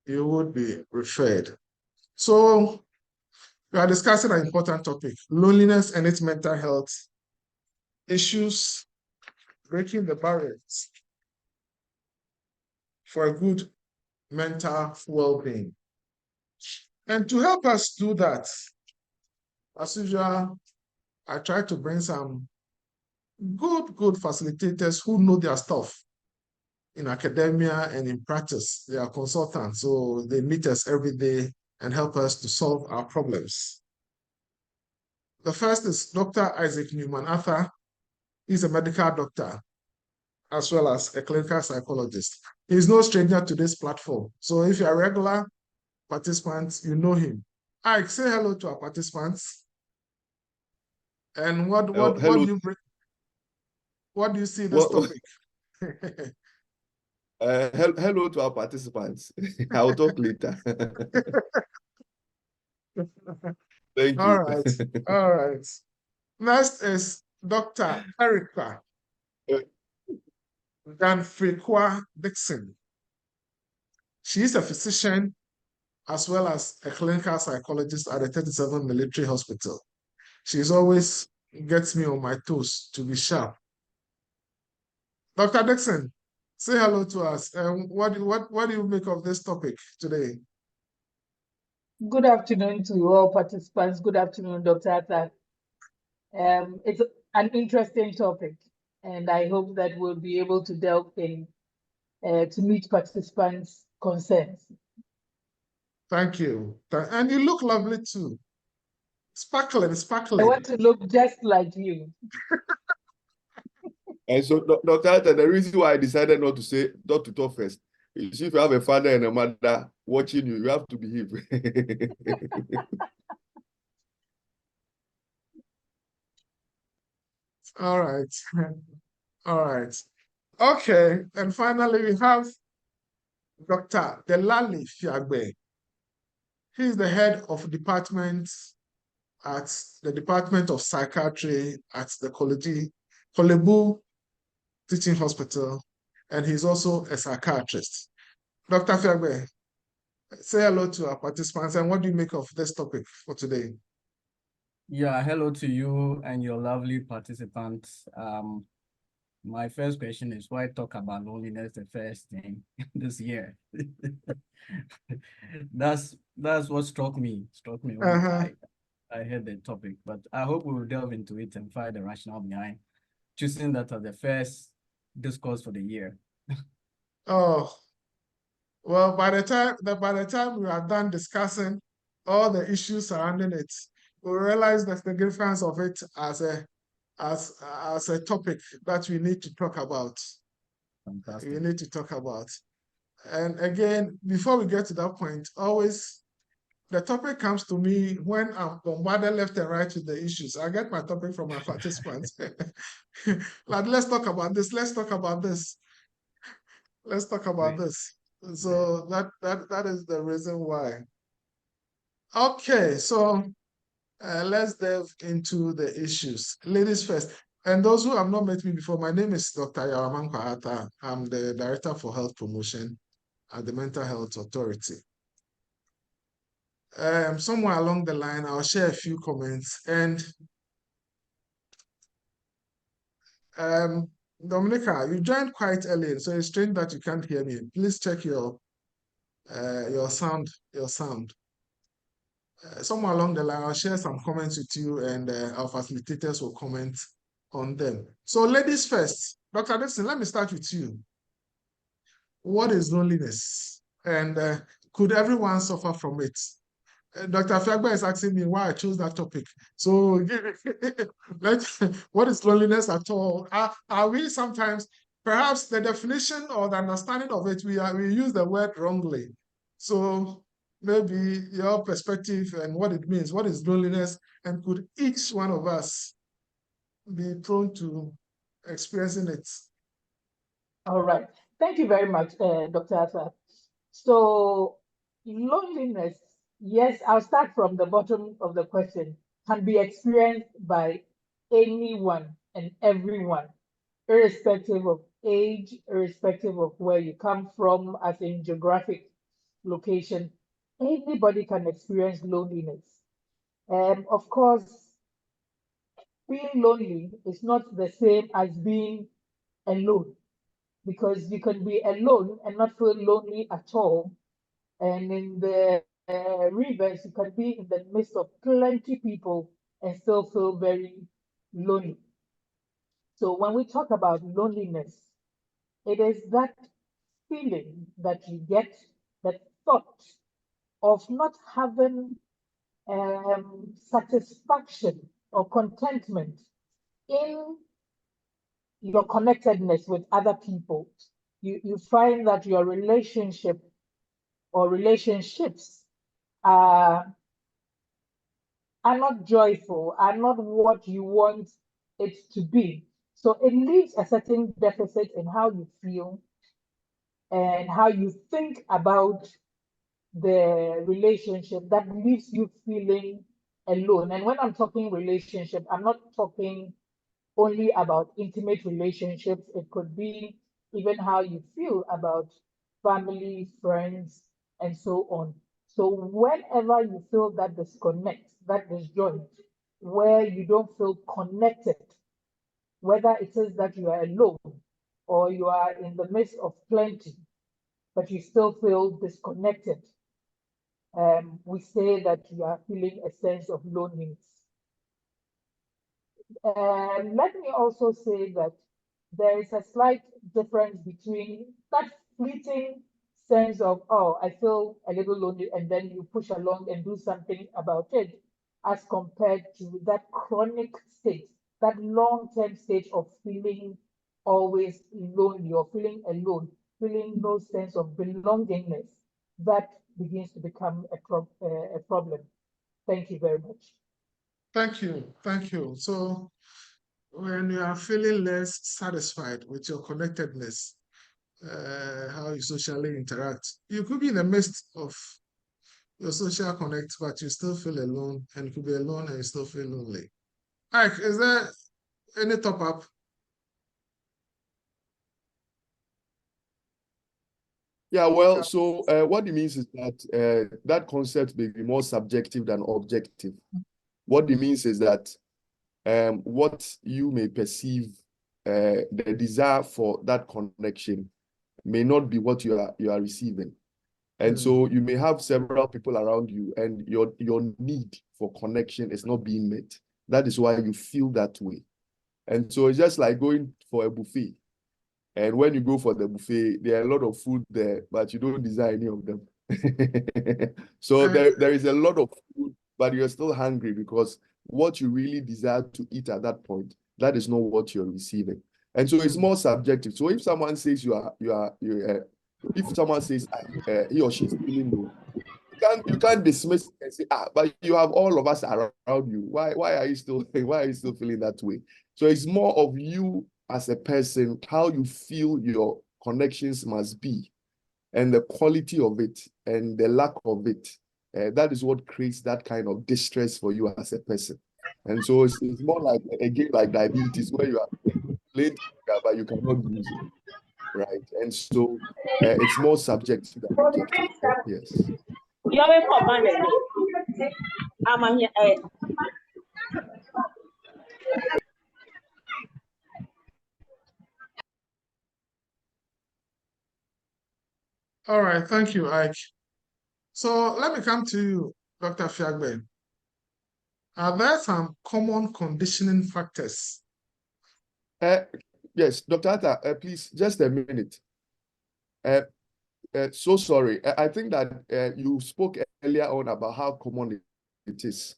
you would be referred. So we are discussing an important topic, loneliness and its mental health issues, breaking the barriers for a good mental well-being. And to help us do that, as usual, I try to bring some good facilitators who know their stuff in academia and in practice. They are consultants, so they meet us every day and help us to solve our problems. The first is Dr. Isaac Newman-Arthur. He's a medical doctor as well as a clinical psychologist. He's no stranger to this platform. So if you're a regular participant, you know him. Ike, say hello to our participants. And what do you see in this topic? Hello to our participants. I'll talk later. Thank you. All right. Next is Dr. Erica Danfrikwa Dixon. She is a physician as well as a clinical psychologist at the 37 Military Hospital. She's always gets me on my toes to be sharp. Dr. Dixon, say hello to us. What do you make of this topic today? Good afternoon to all participants. Good afternoon, Dr. Arthur. It's an interesting topic, and I hope that we'll be able to delve in to meet participants' concerns. Thank you. And you look lovely too. Sparkling. I want to look just like you. And so, Dr. Arthur, the reason why I decided not to talk first is if you have a father and a mother watching you, you have to behave. All right. All right. Okay. And finally, we have Dr. Delali Fiagbe. He is the head of department at the Department of Psychiatry at the Kolebu Teaching Hospital, and he's also a psychiatrist. Dr. Fiagbe, say hello to our participants, and what do you make of this topic for today? Yeah, hello to you and your lovely participants. My first question is, why talk about loneliness the first thing this year? That's what struck me when I heard the topic, but I hope we will delve into it and find the rationale behind choosing that as the first discourse for the year. Oh, well, by the time we are done discussing all the issues surrounding it, we realize the significance of it as a topic that we need to talk about. Fantastic. We need to talk about. And again, before we get to that point, always the topic comes to me when I'm bombarded left and right with the issues. I get my topic from my participants. Like, let's talk about this. Let's talk about this. Let's talk about this. So that is the reason why. Okay, so let's delve into the issues. Ladies first. And those who have not met me before, my name is Dr. Yaraman Kwahata. I'm the Director for Health Promotion at the Mental Health Authority. Somewhere along the line, I'll share a few comments. And Dominica, you joined quite early, so it's strange that you can't hear me. Please check your sound. Somewhere along the line, I'll share some comments with you, and our facilitators will comment on them. So, ladies first, Dr. Dixon, let me start with you. What is loneliness, and could everyone suffer from it? Dr. Fiagbe is asking me why I chose that topic. So, what is loneliness at all? Are we sometimes, perhaps the definition or the understanding of it, we use the word wrongly. So, maybe your perspective and what it means. What is loneliness? And could each one of us be prone to experiencing it? All right. Thank you very much, Dr. Arthur. So, loneliness, yes, I'll start from the bottom of the question, can be experienced by anyone and everyone, irrespective of age, irrespective of where you come from, as in geographic location, anybody can experience loneliness. Of course, being lonely is not the same as being alone, because you can be alone and not feel lonely at all. And in the reverse, you can be in the midst of plenty people and still feel very lonely. So when we talk about loneliness, it is that feeling that you get, that thought of not having satisfaction or contentment in your connectedness with other people. You find that your relationship or relationships are not joyful, are not what you want it to be. So it leaves a certain deficit in how you feel and how you think about the relationship that leaves you feeling alone. And when I'm talking relationship, I'm not talking only about intimate relationships. It could be even how you feel about family, friends, and so on. So whenever you feel that disconnect, that disjoint, where you don't feel connected, whether it is that you are alone or you are in the midst of plenty, but you still feel disconnected, we say that you are feeling a sense of loneliness. Let me also say that there is a slight difference between that fleeting sense of, oh, I feel a little lonely, and then you push along and do something about it, as compared to that chronic state, that long-term state of feeling always lonely or feeling alone, feeling no sense of belongingness. That begins to become a problem. Thank you very much. Thank you. Thank you. So when you are feeling less satisfied with your connectedness, how you socially interact, you could be in the midst of your social connect, but you still feel alone, and you could be alone and you still feel lonely. Ike, is there any top up? Yeah, well, so what it means is that that concept may be more subjective than objective. What it means is that what you may perceive, the desire for that connection may not be what you are receiving. And so you may have several people around you, and your need for connection is not being met. That is why you feel that way. And so it's just like going for a buffet. And when you go for the buffet, there are a lot of food there, but you don't desire any of them. So there is a lot of food, but you're still hungry because what you really desire to eat at that point, that is not what you're receiving. And so it's more subjective. So if someone says if someone says he or she is feeling low, you can't dismiss it and say, but you have all of us around you. Why are you still feeling that way? So it's more of you as a person, how you feel your connections must be, and the quality of it and the lack of it. That is what creates that kind of distress for you as a person. And so it's more like a game like diabetes, where you are playing together, but you cannot use it, right? And so it's more subjective than objective. Yes. All right, thank you, Ike. So let me come to you, Dr. Fiagbe. Are there some common conditioning factors? Yes, Dr. Atta, please, just a minute. So sorry. I think that you spoke earlier on about how common it is.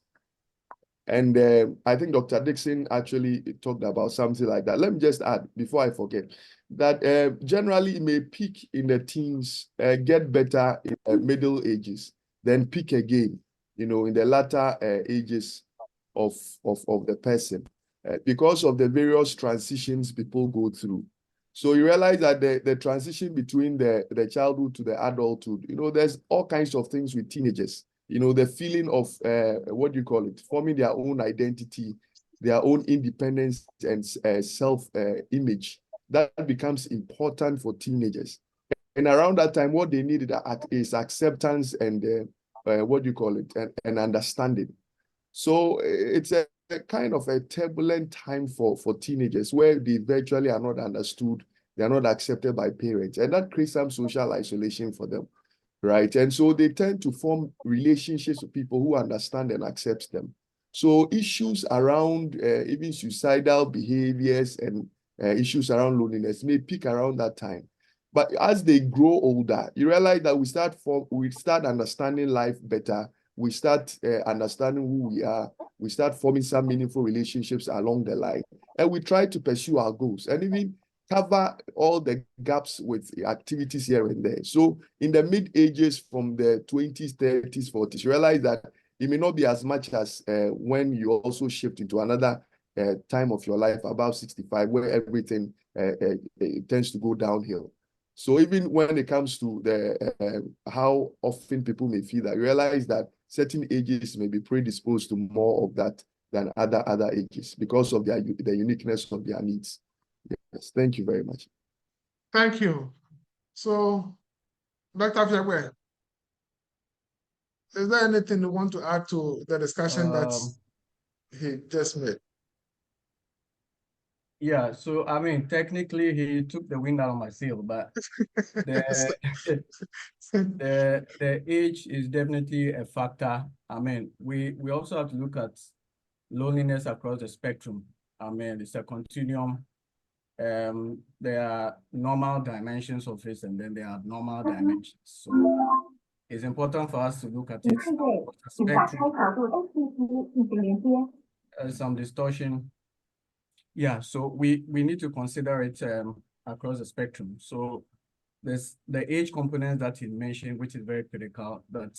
And I think Dr. Dixon actually talked about something like that. Let me just add, before I forget, that generally it may peak in the teens, get better in the middle ages, then peak again, in the latter ages of the person, because of the various transitions people go through. So you realize that the transition between the childhood to the adulthood, there's all kinds of things with teenagers. The feeling of, what do you call it, forming their own identity, their own independence and self-image, that becomes important for teenagers. And around that time, what they needed is acceptance and what do you call it, and understanding. So it's a kind of a turbulent time for teenagers where they virtually are not understood, they are not accepted by parents, and that creates some social isolation for them, right? And so they tend to form relationships with people who understand and accept them. So issues around even suicidal behaviors and issues around loneliness may peak around that time. But as they grow older, you realize that we start understanding life better. We start understanding who we are. We start forming some meaningful relationships along the line, and we try to pursue our goals and even cover all the gaps with activities here and there. So in the mid ages, from the 20s, 30s, 40s, you realize that it may not be as much as when you also shift into another time of your life, about 65, where everything tends to go downhill. So even when it comes to the how often people may feel that, you realize that certain ages may be predisposed to more of that than other ages because of the uniqueness of their needs. Yes, thank you very much. Thank you. So, Dr. Fiagwe, is there anything you want to add to the discussion that he just made? Yeah, so I mean, technically he took the wind out of my sail, but the age is definitely a factor. I mean, we also have to look at loneliness across the spectrum. I mean, it's a continuum. There are normal dimensions of it, and then there are abnormal dimensions. So it's important for us to look at it across the spectrum. Some distortion. Yeah, so we need to consider it across the spectrum. So there's the age component that he mentioned, which is very critical. That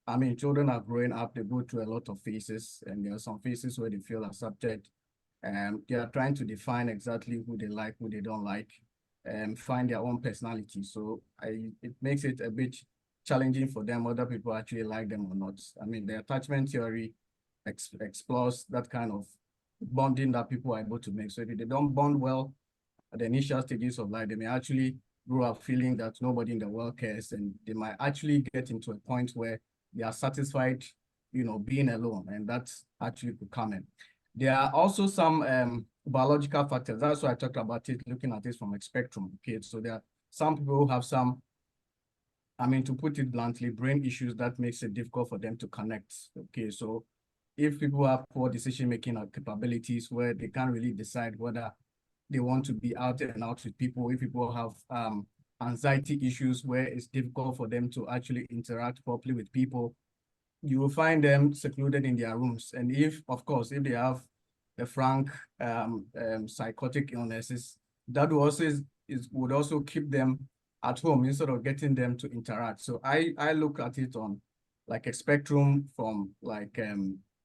I mean, children are growing up, they go through a lot of phases, and there are some phases where they feel accepted, and they are trying to define exactly who they like, who they don't like, and find their own personality. So it makes it a bit challenging for them whether people actually like them or not. I mean, the attachment theory explores that kind of bonding that people are able to make. So if they don't bond well at the initial stages of life, they may actually grow up feeling that nobody in the world cares, and they might actually get into a point where they are satisfied, you know, being alone, and that's actually could come in. There are also some biological factors. That's why I talked about it, looking at this from a spectrum. Okay, so there are some people who have some, I mean, to put it bluntly, brain issues that makes it difficult for them to connect. Okay, so if people have poor decision-making capabilities where they can't really decide whether they want to be out and out with people, if people have anxiety issues where it's difficult for them to actually interact properly with people, you will find them secluded in their rooms. And if, of course, if they have the frank psychotic illnesses, that would also keep them at home instead of getting them to interact. So I look at it on like a spectrum from like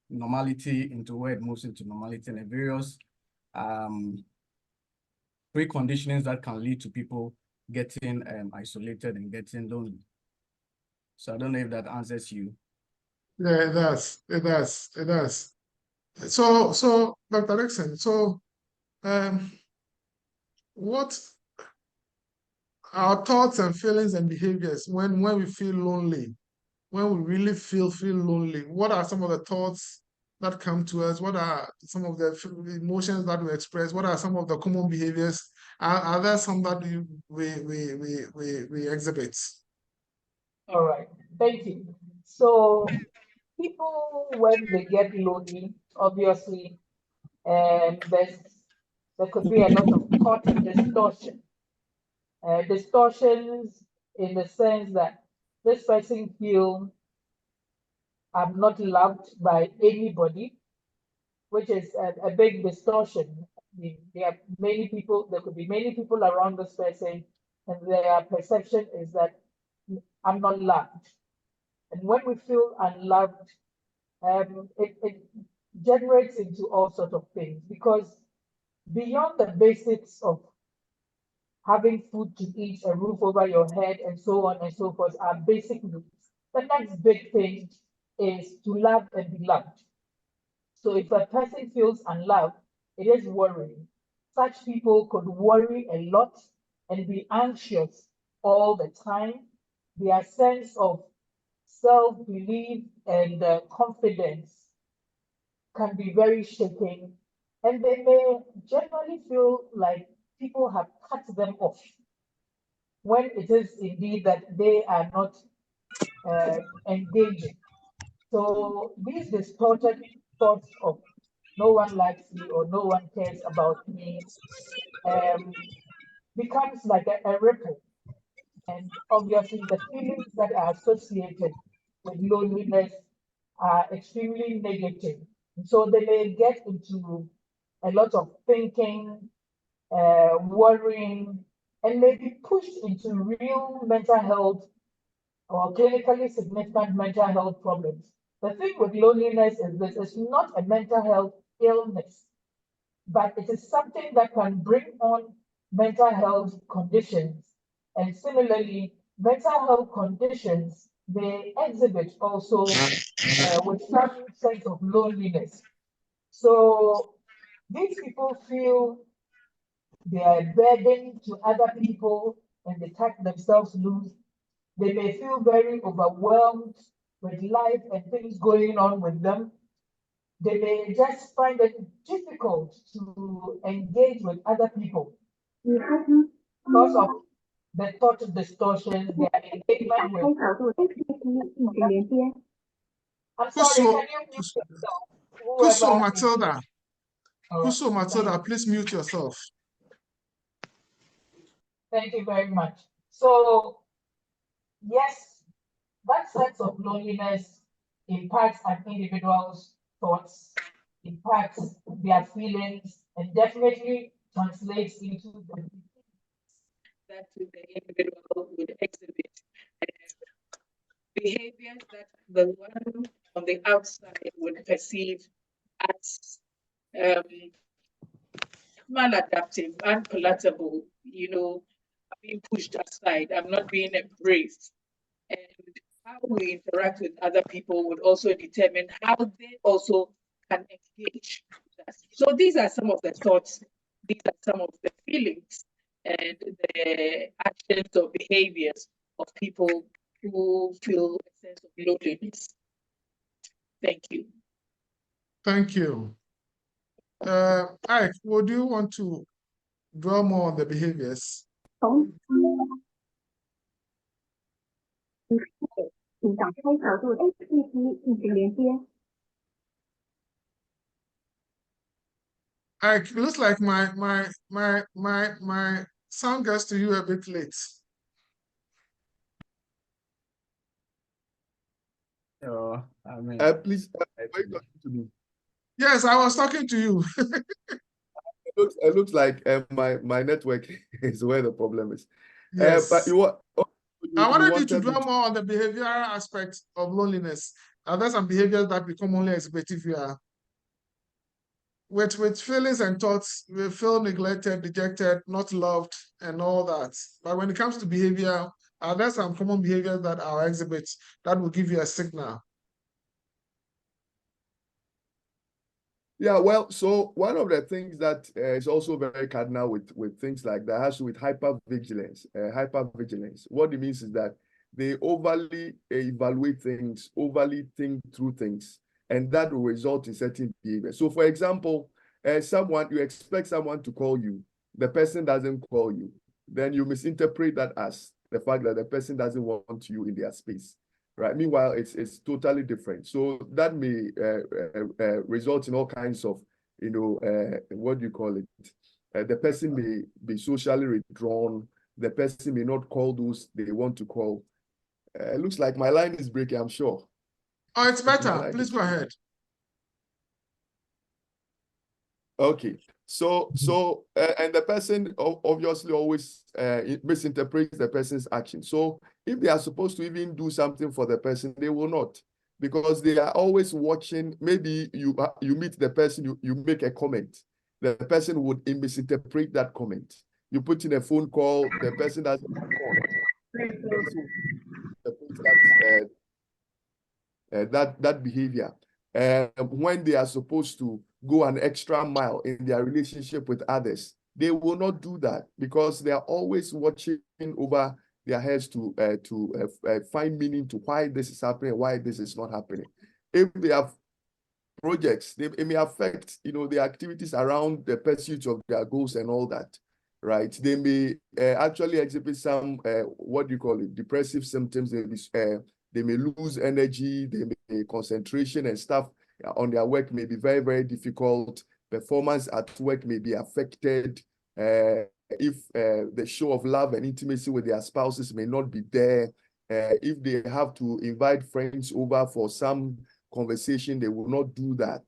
normality into where it moves into normality, and the various preconditionings that can lead to people getting isolated and getting lonely. So I don't know if that answers you. Yeah, it does. It does. It does. So Dr. Dixon, so what our thoughts and feelings and behaviors when we feel lonely, when we really feel lonely, what are some of the thoughts that come to us? What are some of the emotions that we express? What are some of the common behaviors? Are there some that we exhibit? All right, thank you. So people, when they get lonely, obviously, there could be a lot of thought distortion. Distortions in the sense that this person feels I'm not loved by anybody, which is a big distortion. I mean, there are many people, there could be many people around this person, and their perception is that I'm not loved. And when we feel unloved, it generates into all sorts of things, because beyond the basics of having food to eat, a roof over your head, and so on and so forth are basic needs. The next big thing is to love and be loved. So if a person feels unloved, it is worrying. Such people could worry a lot, and be anxious all the time. Their sense of self-belief and confidence can be very shaken, and they may generally feel like people have cut them off when it is indeed that they are not engaging. So these distorted thoughts of no one likes me or no one cares about me becomes like a ripple. And obviously the feelings that are associated with loneliness are extremely negative. So they may get into a lot of thinking, worrying, and may be pushed into real mental health or clinically significant mental health problems. The thing with loneliness is this: it's not a mental health illness, but it is something that can bring on mental health conditions. And similarly, mental health conditions, they exhibit also with some sense of loneliness. So these people feel they are a burden to other people and they cut themselves loose. They may feel very overwhelmed with life and things going on with them. They may just find it difficult to engage with other people because of the thought distortions, their engagement with. I'm sorry, Kuso, can you mute yourself? Kuso Whoever. Matilda, All right, Kuso Matilda, please mute yourself. thank you very much. So, yes, that sense of loneliness impacts an individual's thoughts, impacts their feelings, and definitely translates into the that the individual would exhibit behaviors that the one on the outside would perceive as maladaptive, unpalatable, being pushed aside. I'm not being embraced. And how we interact with other people would also determine how they also can engage with us. So these are some of the thoughts, these are some of the feelings and the actions or behaviors of people who feel a sense of loneliness. Thank you. Thank you. Ike, would you want to dwell more on the behaviors? Ike, looks like my sound gets to you a bit late. Please, are you talking to me? Yes, I was talking to you. It looks like my network is where the problem is. Yes. But I wanted you to dwell more on the behavioral aspect of loneliness. Are there some behaviors that become only exhibitive here? With feelings and thoughts, we feel neglected, dejected, not loved, and all that. But when it comes to behavior, are there some common behaviors that are exhibits that will give you a signal? Yeah, well, so one of the things that is also very cardinal with things like that has to do with hypervigilance. Hypervigilance. What it means is that they overly evaluate things, overly think through things, and that will result in certain behavior. So, for example, you expect someone to call you, the person doesn't call you, then you misinterpret that as the fact that the person doesn't want you in their space. Right. Meanwhile, it's totally different. So that may result in all kinds of, what do you call it? The person may be socially withdrawn. The person may not call those they want to call. It looks like my line is breaking, I'm sure. Oh, it's better. Please go ahead. Okay. So and the person obviously always misinterprets the person's action. So if they are supposed to even do something for the person, they will not, because they are always watching. Maybe you meet the person, you make a comment, the person would misinterpret that comment. You put in a phone call, the person doesn't respond. That behavior. When they are supposed to go an extra mile in their relationship with others, they will not do that because they are always watching over their heads to find meaning to why this is happening, why this is not happening. If they have projects, it may affect, the activities around the pursuit of their goals and all that, right? They may actually exhibit some, what do you call it, depressive symptoms. They may lose energy, they may concentration and stuff on their work may be very, very difficult. Performance at work may be affected. If the show of love and intimacy with their spouses may not be there. If they have to invite friends over for some conversation, they will not do that.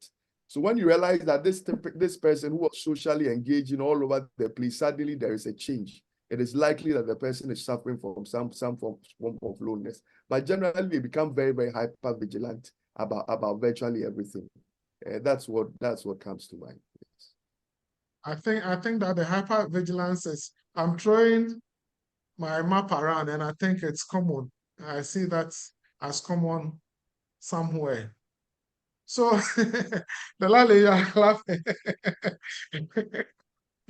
So when you realize that this person who was socially engaging all over the place, suddenly there is a change. It is likely that the person is suffering from some form of loneliness. But generally, they become very, very hyper vigilant about virtually everything. That's what comes to mind. Yes. I think that the hypervigilance is, I'm throwing my map around and I think it's common. I see that as common somewhere. So, Delali, you are laughing.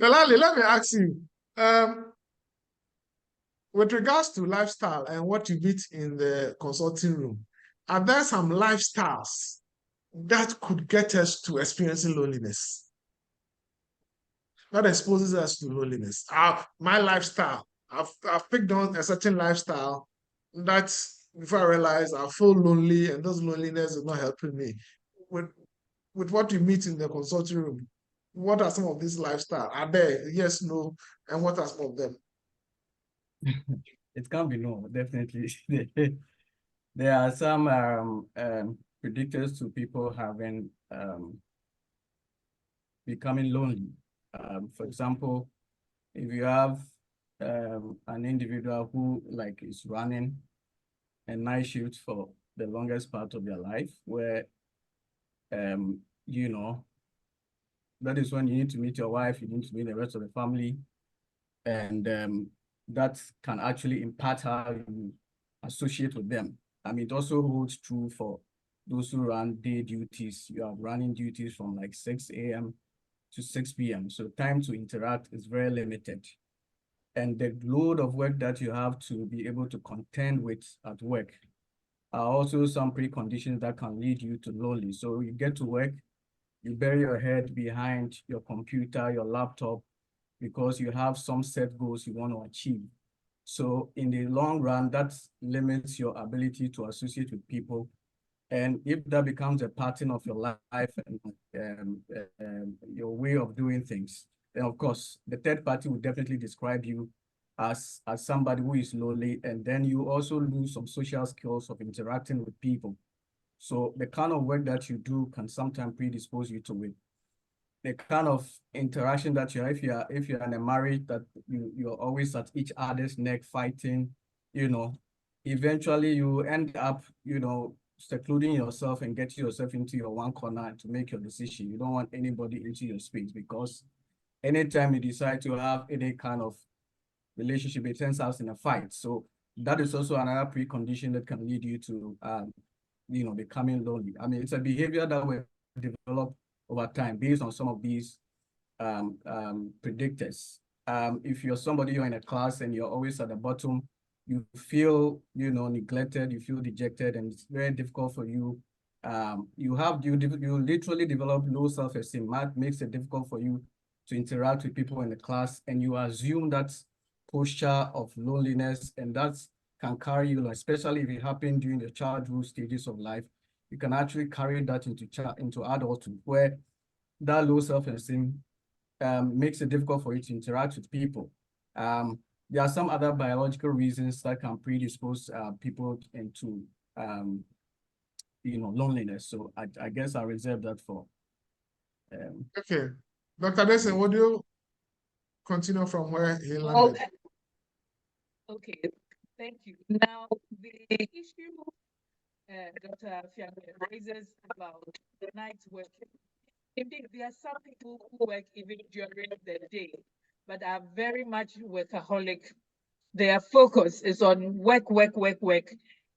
Delali, let me ask you, with regards to lifestyle and what you meet in the consulting room, are there some lifestyles that could get us to experiencing loneliness? That exposes us to loneliness. My lifestyle, I've picked on a certain lifestyle that before I realize I feel lonely and those loneliness is not helping me. With what you meet in the consulting room, what are some of these lifestyles? Are there? Yes, no, and what are some of them? It can't be no, definitely. There are some predictors to people having becoming lonely. For example, if you have an individual who is running a night shift for the longest part of their life, where that is when you need to meet your wife, you need to meet the rest of the family, and that can actually impact how you associate with them. I mean, it also holds true for those who run day duties. You are running duties from 6 a.m. to 6 p.m. So time to interact is very limited. And the load of work that you have to be able to contend with at work are also some preconditions that can lead you to lonely. So you get to work, you bury your head behind your computer, your laptop, because you have some set goals you want to achieve. So in the long run, that limits your ability to associate with people. And if that becomes a pattern of your life and your way of doing things, then of course, the third party will definitely describe you as somebody who is lonely. And then you also lose some social skills of interacting with people. So the kind of work that you do can sometimes predispose you to it. The kind of interaction that you have, if you're in a marriage that you're always at each other's neck fighting, eventually you end up, secluding yourself and getting yourself into your one corner to make your decision. You don't want anybody into your space, because anytime you decide to have any kind of relationship, it turns out in a fight. So that is also another precondition that can lead you to, becoming lonely. I mean, it's a behavior that will develop over time based on some of these predictors. If you're somebody, you're in a class and you're always at the bottom, you feel, neglected, you feel dejected, and it's very difficult for you. You literally develop low self-esteem. That makes it difficult for you to interact with people in the class, and you assume that posture of loneliness, and that can carry you, especially if it happened during the childhood stages of life. You can actually carry that into adulthood, where that low self-esteem makes it difficult for you to interact with people. There are some other biological reasons that can predispose people into loneliness. So I guess I'll reserve that for. Okay, Dr. Desen, would you continue from where he landed? Okay, thank you. Now the issue Dr. Fiambe raises about the night working. Indeed, there are some people who work even during the day, but are very much workaholic. Their focus is on work,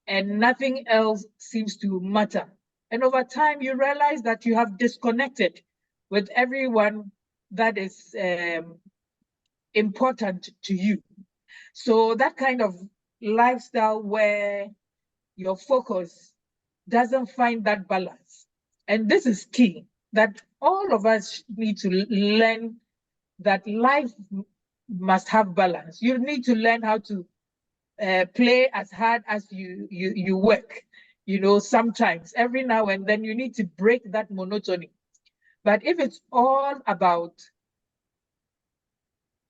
and nothing else seems to matter. And over time, you realize that you have disconnected with everyone that is important to you. So that kind of lifestyle where your focus doesn't find that balance. And this is key, that all of us need to learn that life must have balance. You need to learn how to play as hard as you work. You know, sometimes every now and then you need to break that monotony. But if it's all about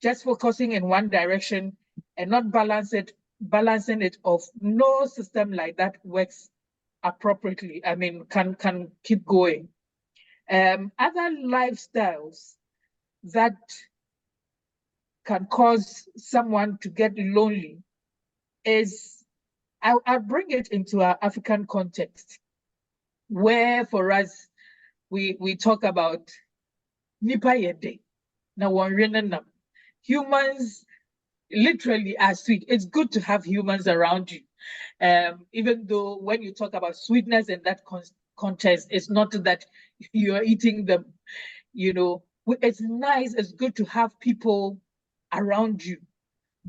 just focusing in one direction and not balancing it off, no system like that works appropriately. I mean, can keep going. Other lifestyles that can cause someone to get lonely is, I'll bring it into our African context, where for us, we talk about nipa yede, na wanrenenam. Humans literally are sweet. It's good to have humans around you. Even though when you talk about sweetness in that context, it's not that you're eating them, you know. It's nice, it's good to have people around you.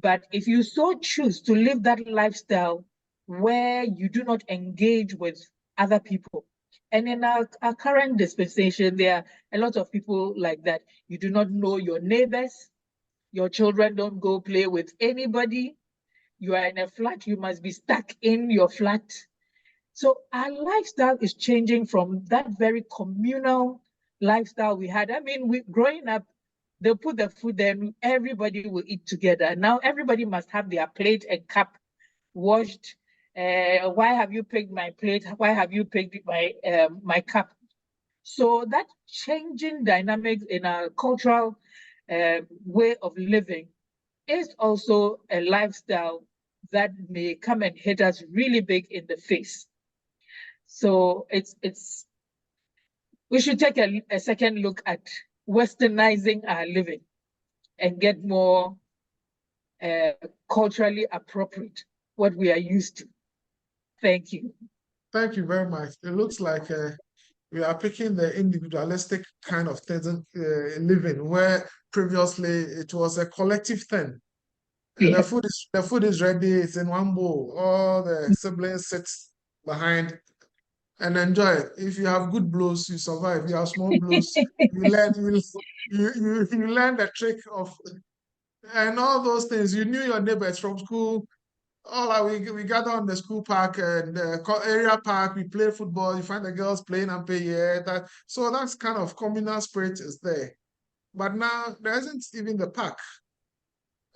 But if you so choose to live that lifestyle where you do not engage with other people, and in our current dispensation, there are a lot of people like that. You do not know your neighbors, your children don't go play with anybody. You are in a flat, you must be stuck in your flat. So our lifestyle is changing from that very communal lifestyle we had. I mean, growing up, they'll put the food there, everybody will eat together. Now everybody must have their plate and cup washed. Why have you picked my plate? Why have you picked my cup? So that changing dynamics in our cultural way of living is also a lifestyle that may come and hit us really big in the face. So we should take a second look at westernizing our living and get more culturally appropriate, what we are used to. Thank you. Thank you very much. It looks like we are picking the individualistic kind of living, where previously it was a collective thing. Yeah. The food is ready, it's in one bowl. All the siblings sit behind and enjoy it. If you have good blows, you survive. If you have small blows, you learn you learn the trick of, and all those things. You knew your neighbors from school. We gather on the school park and area park. We play football. You find the girls playing and play. So that's kind of communal spirit is there. But now there isn't even the park,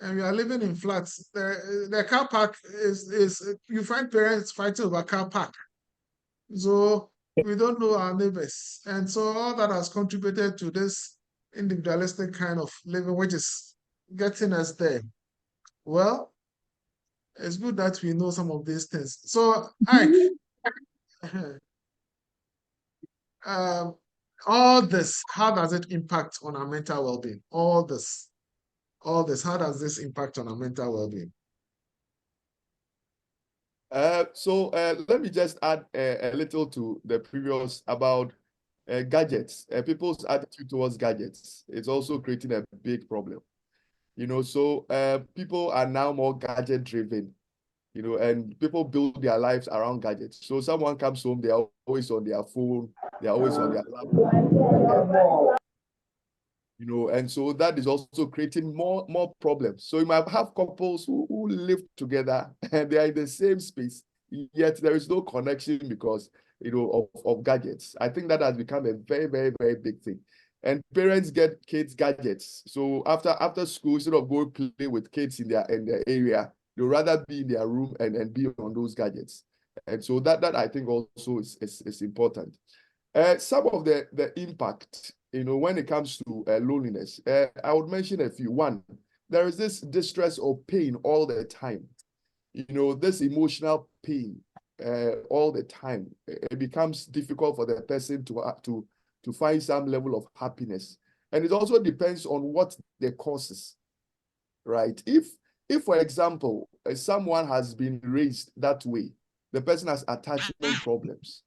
and we are living in flats. The car park is you find parents fighting over car park. So we don't know our neighbors, and so all that has contributed to this individualistic kind of living, which is getting us there. Well, it's good that we know some of these things. So, Ike, all this, how does it impact on our mental well-being? All this, how does this impact on our mental well-being? Let me just add a little to the previous about gadgets. People's attitude towards gadgets is also creating a big problem. You know, so people are now more gadget driven, you know, and people build their lives around gadgets. So someone comes home, they are always on their phone, they are always on their laptop, you know, and so that is also creating more problems. So you might have couples who live together and they are in the same space, yet there is no connection because, you know, of gadgets. I think that has become a very, very, very big thing. And parents get kids gadgets. So after school, instead of going play with kids in their area, they'll rather be in their room and be on those gadgets. And so that I think also is important. Some of the impact, you know, when it comes to loneliness, I would mention a few. One, there is this distress or pain all the time. You know, this emotional pain all the time. It becomes difficult for the person to find some level of happiness. And it also depends on what the cause is, right? If for example, someone has been raised that way, the person has attachment problems,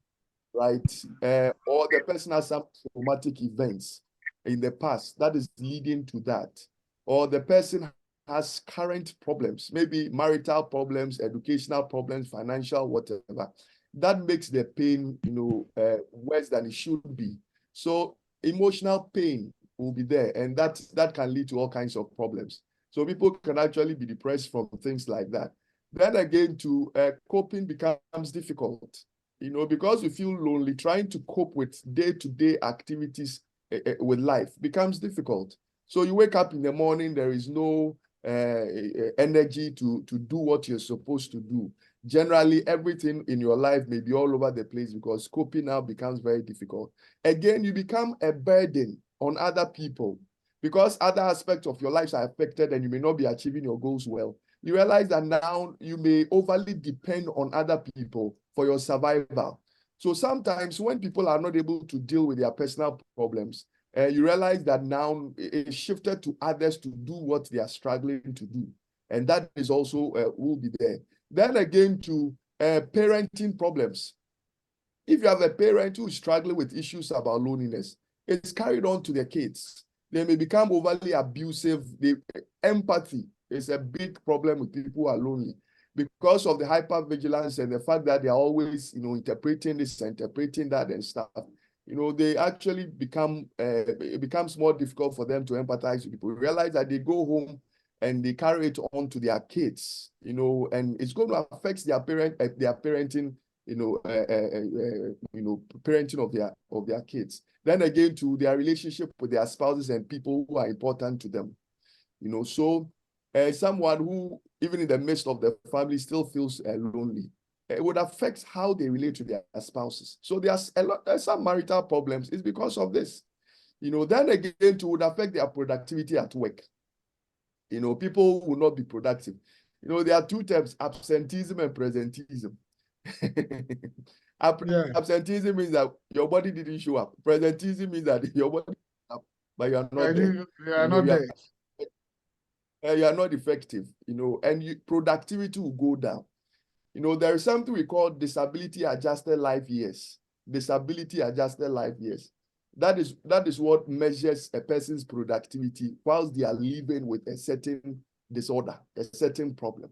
right? Or the person has some traumatic events in the past that is leading to that. or the person has current problems, maybe marital problems, educational problems, financial, whatever, that makes the pain, worse than it should be. So emotional pain will be there, and that can lead to all kinds of problems. So people can actually be depressed from things like that. Then again, coping becomes difficult, because you feel lonely. Trying to cope with day-to-day activities with life becomes difficult. So you wake up in the morning, there is no energy to do what you're supposed to do. Generally, everything in your life may be all over the place because coping now becomes very difficult. Again, you become a burden on other people because other aspects of your life are affected and you may not be achieving your goals well. You realize that now you may overly depend on other people for your survival. So sometimes when people are not able to deal with their personal problems, you realize that now it's shifted to others to do what they are struggling to do. And that is also will be there. Then again, to parenting problems. If you have a parent who is struggling with issues about loneliness, it's carried on to their kids. They may become overly abusive. Empathy is a big problem with people who are lonely because of the hypervigilance and the fact that they are always, interpreting this and interpreting that and stuff. They actually it becomes more difficult for them to empathize with people. Realize that they go home and they carry it on to their kids, and it's going to affect their parenting, parenting of their kids. Then again, to their relationship with their spouses and people who are important to them, So someone who, even in the midst of the family, still feels lonely, it would affect how they relate to their spouses. So there's some marital problems. It's because of this. Then again, it would affect their productivity at work. People will not be productive. There are two terms, absenteeism and presenteeism. Absenteeism means that your body didn't show up. Presenteeism means that your body up, but you are not there. You are not there. You are not effective, and productivity will go down. There is something we call disability adjusted life years. Disability adjusted life years. That is what measures a person's productivity whilst they are living with a certain disorder, a certain problem,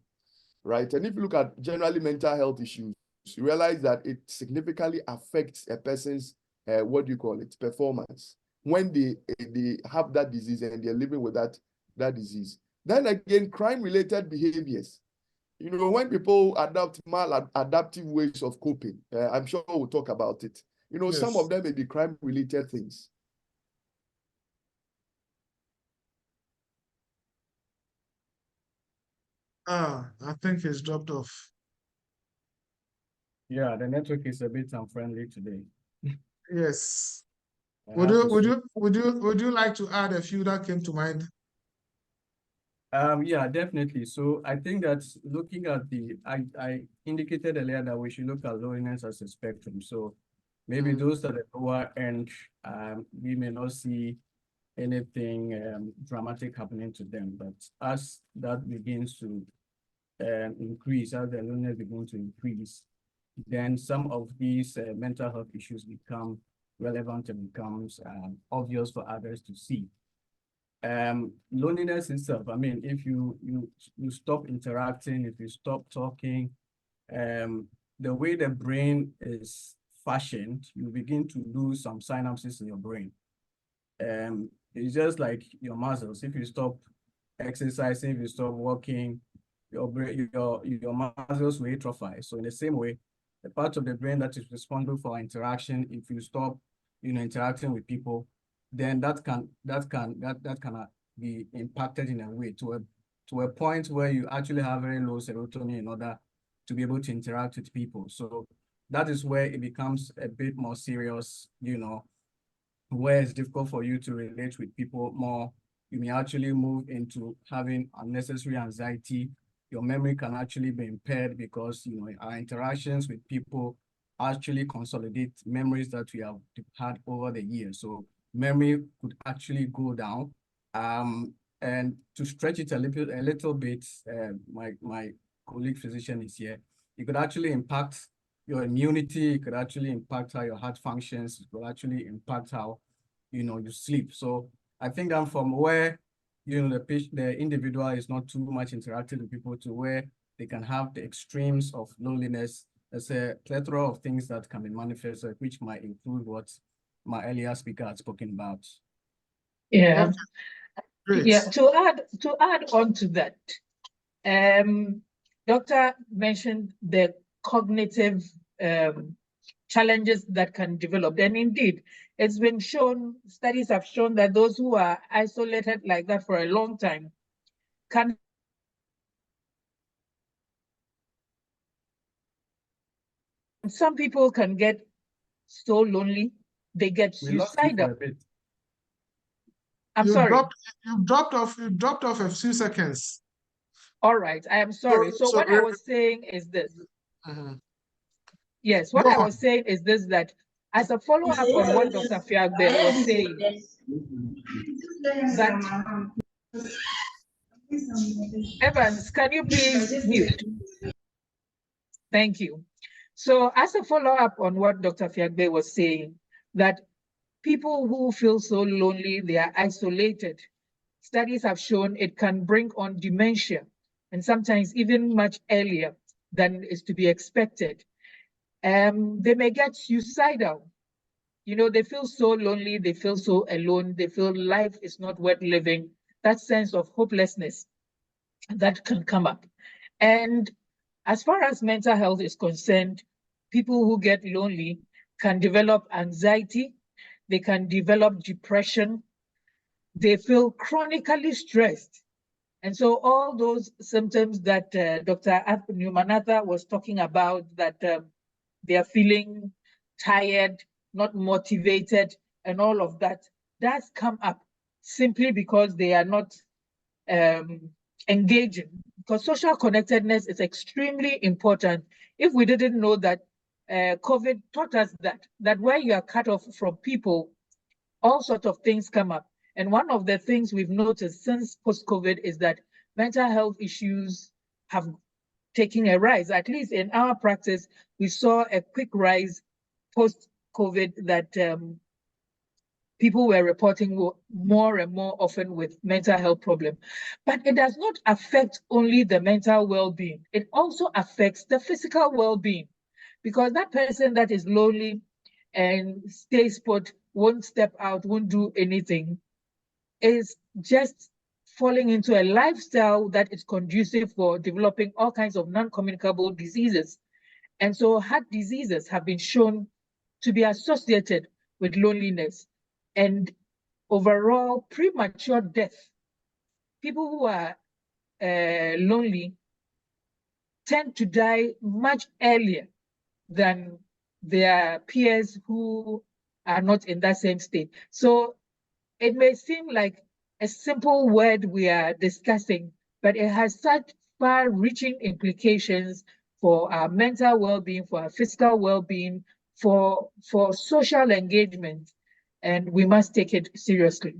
right? And if you look at generally mental health issues, you realize that it significantly affects a person's, performance when they have that disease and they're living with that disease. Then again, crime-related behaviors. When people adopt maladaptive ways of coping, I'm sure we'll talk about it. Yes. Some of them may be crime-related things. I think it's dropped off. Yeah, the network is a bit unfriendly today. Yes. I Would have you to would you like to add a few that came to mind? Yeah, definitely. So I think that looking at I indicated earlier that we should look at loneliness as a spectrum. So maybe those at the lower end, we may not see anything dramatic happening to them. But as that begins to increase, as the loneliness begins to increase, then some of these mental health issues become relevant and becomes obvious for others to see. Loneliness itself, I mean, if you stop interacting, if you stop talking, the way the brain is fashioned, you begin to lose some synapses in your brain. It's just like your muscles. If you stop exercising, if you stop walking, your muscles will atrophy. So in the same way, the part of the brain that is responsible for interaction, if you stop, interacting with people, then that can be impacted in a way to a point where you actually have very low serotonin in order to be able to interact with people. So that is where it becomes a bit more serious, where it's difficult for you to relate with people more. You may actually move into having unnecessary anxiety. Your memory can actually be impaired because our interactions with people actually consolidate memories that we have had over the years. So memory could actually go down. And to stretch it a little bit, my colleague physician is here. It could actually impact your immunity. It could actually impact how your heart functions. It could actually impact how you sleep. So I think that from where the individual is not too much interacting with people to where they can have the extremes of loneliness. There's a plethora of things that can be manifested, which might include what my earlier speaker had spoken about. Yeah. Okay. Great. Yeah, to add on to that, Doctor mentioned the cognitive challenges that can develop. And indeed, it's been shown, studies have shown that those who are isolated like that for a long time can some people can get so lonely, they get We lost you for suicidal. a bit. I'm sorry. You dropped off a few seconds. All right, I am sorry. So what I was saying is this. Yes, what I was saying is this, that as a follow-up on what Dr. Fiagbe was saying, that Evans, can you please mute? Thank you. So as a follow-up on what Dr. Fiagbe was saying, that people who feel so lonely, they are isolated, studies have shown it can bring on dementia, and sometimes even much earlier than is to be expected. They may get suicidal. You know, they feel so lonely, they feel so alone, they feel life is not worth living, that sense of hopelessness that can come up. And as far as mental health is concerned, people who get lonely can develop anxiety, they can develop depression, they feel chronically stressed. And so all those symptoms that Dr. Numanatha was talking about, that they are feeling tired, not motivated, and all of that, does come up simply because they are not engaging. Because social connectedness is extremely important. If we didn't know that, COVID taught us that when you are cut off from people, all sorts of things come up. And one of the things we've noticed since post-COVID is that mental health issues have taken a rise. At least in our practice, we saw a quick rise post-COVID that people were reporting more and more often with mental health problems. But it does not affect only the mental well-being. It also affects the physical well-being, because that person that is lonely and stays put, won't step out, won't do anything, is just falling into a lifestyle that is conducive for developing all kinds of non-communicable diseases. And so heart diseases have been shown to be associated with loneliness and overall premature death. People who are lonely tend to die much earlier than their peers who are not in that same state. So it may seem like a simple word we are discussing, but it has such far-reaching implications for our mental well-being, for our physical well-being, for social engagement, and we must take it seriously.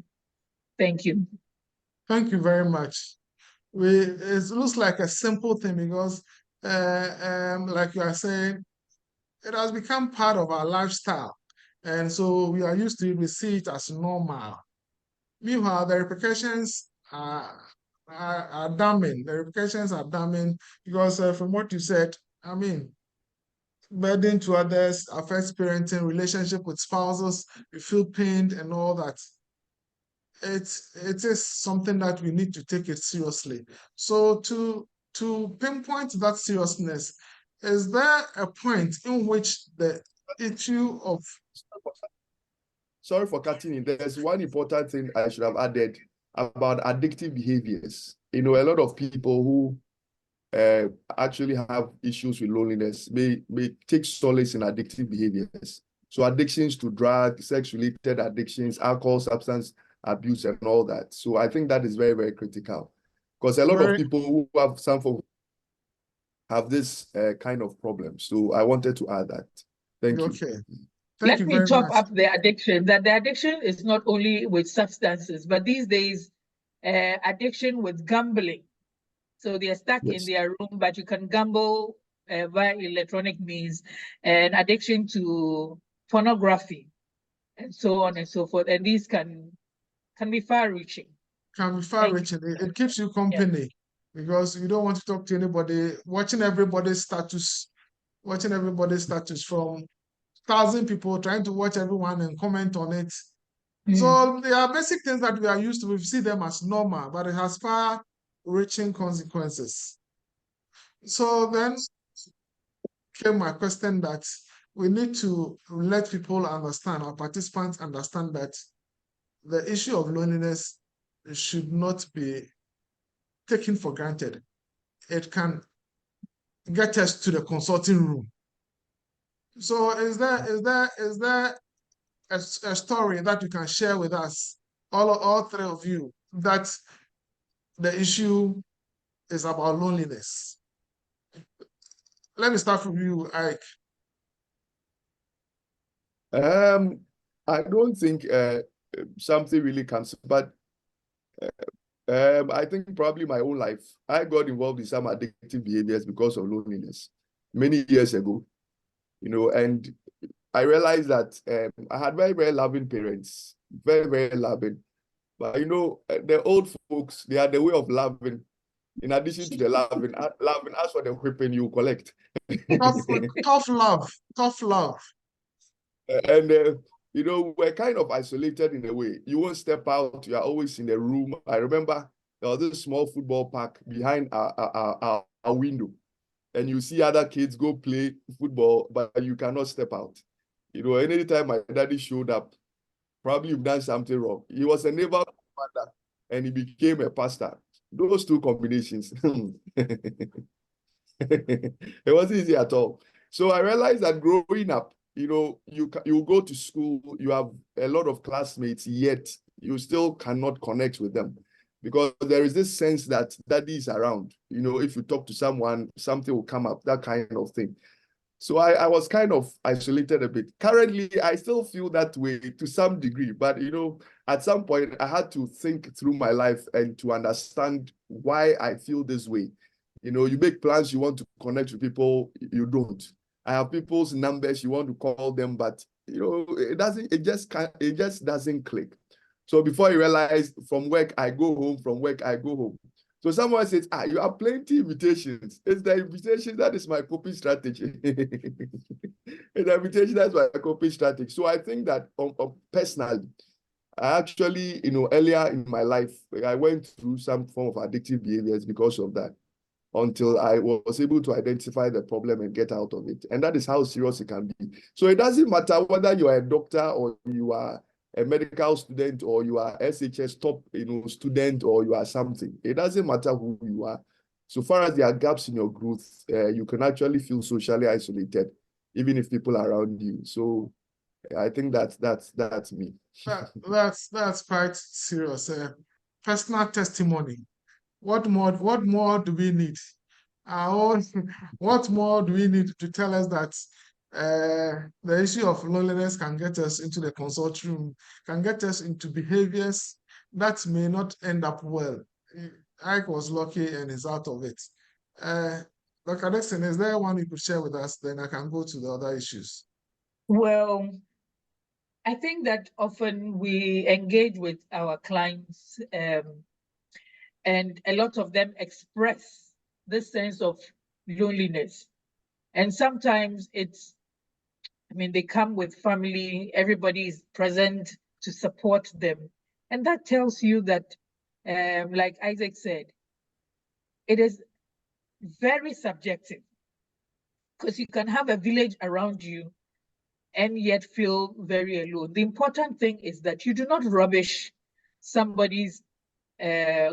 Thank you. Thank you very much. It looks like a simple thing because, like you are saying, it has become part of our lifestyle. And so we are used to it, we see it as normal. Meanwhile, the repercussions are damning. The repercussions are damning because from what you said, I mean, burden to others, affects parenting, relationship with spouses, you feel pained and all that. It is something that we need to take it seriously. So to pinpoint that seriousness, is there a point in which the issue of... Sorry for cutting in. There's one important thing I should have added about addictive behaviors. You know, a lot of people who actually have issues with loneliness may take solace in addictive behaviors. So addictions to drugs, sex-related addictions, alcohol, substance abuse, and all that. So I think that is very, very critical, because a lot of people who have some form have this kind of problem. So I wanted to add that. Thank you. Okay. Let me top up the addiction, that the addiction is not only with substances, but these days, addiction with gambling. So they are stuck in their room, but you can gamble via electronic means, and addiction to pornography, and so on and so forth. And these can be far-reaching. can be far-reaching. It keeps you company because you don't want to talk to anybody. Watching everybody's status from 1,000 people, trying to watch everyone and comment on it. So there are basic things that we are used to. We see them as normal, but it has far-reaching consequences. So then came my question that we need to let people understand, our participants understand, that the issue of loneliness should not be taken for granted. It can get us to the consulting room. So is there a story that you can share with us, all three of you, that the issue is about loneliness? Let me start from you, Ike. I don't think something really comes, but I think probably my own life. I got involved in some addictive behaviors because of loneliness many years ago, and I realized that I had very, very loving parents, very, very loving. But the old folks, they are the way of loving. In addition to the loving, as for the whipping you collect. Tough love. And we're kind of isolated in a way. You won't step out. You are always in the room. I remember there was this small football park behind our window, and you see other kids go play football, but you cannot step out. Anytime my daddy showed up, probably you've done something wrong. He was a neighborhood father, and he became a pastor. Those two combinations, it wasn't easy at all. So I realized that growing up, you go to school, you have a lot of classmates, yet you still cannot connect with them because there is this sense that daddy is around. If you talk to someone, something will come up, that kind of thing. So I was kind of isolated a bit. Currently, I still feel that way to some degree, but at some point I had to think through my life and to understand why I feel this way. You make plans, you want to connect with people, you don't. I have people's numbers, you want to call them, but it just doesn't click. So before you realize, from work I go home, from work I go home. So someone says, you have plenty invitations. It's the invitation that is my coping strategy. It's the invitation that's my coping strategy. So I think that personally, I actually, earlier in my life, I went through some form of addictive behaviors because of that, until I was able to identify the problem and get out of it. And that is how serious it can be. So it doesn't matter whether you are a doctor or you are a medical student or you are SHS top student or you are something. It doesn't matter who you are. So far as there are gaps in your growth, you can actually feel socially isolated, even if people are around you. So I think that's me. That's quite serious. Personal testimony. What more do we need? What more do we need to tell us that the issue of loneliness can get us into the consult room, can get us into behaviors that may not end up well? Ike was lucky and is out of it. Dr. Dixon, is there one you could share with us? Then I can go to the other issues. Well, I think that often we engage with our clients and a lot of them express this sense of loneliness. And sometimes they come with family, everybody is present to support them. And that tells you that, like Isaac said, it is very subjective because you can have a village around you and yet feel very alone. The important thing is that you do not rubbish somebody's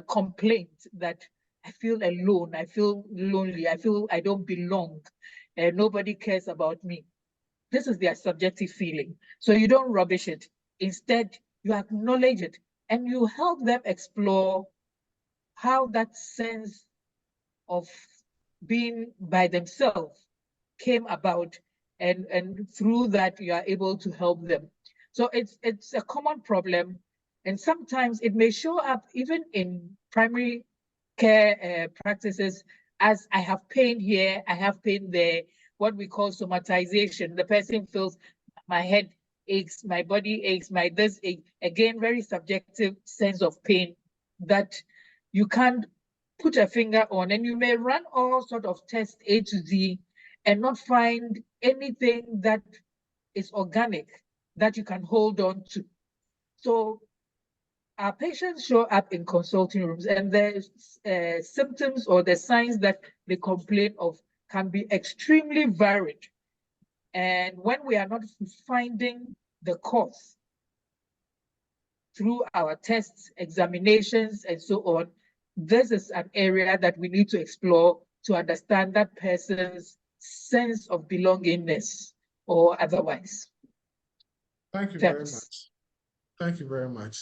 complaint that I feel alone, I feel lonely, I feel I don't belong, nobody cares about me. This is their subjective feeling. So you don't rubbish it. Instead, you acknowledge it and you help them explore how that sense of being by themselves came about, and through that you are able to help them. So it's a common problem, and sometimes it may show up even in primary care practices as I have pain here, I have pain there, what we call somatization. The person feels my head aches, my body aches, my this ache. Again, very subjective sense of pain that you can't put a finger on, and you may run all sort of tests A to Z and not find anything that is organic that you can hold on to. So our patients show up in consulting rooms, and the symptoms or the signs that they complain of can be extremely varied. And when we are not finding the cause through our tests, examinations, and so on, this is an area that we need to explore to understand that person's sense of belongingness or otherwise. Thank you very much. Thank you very much.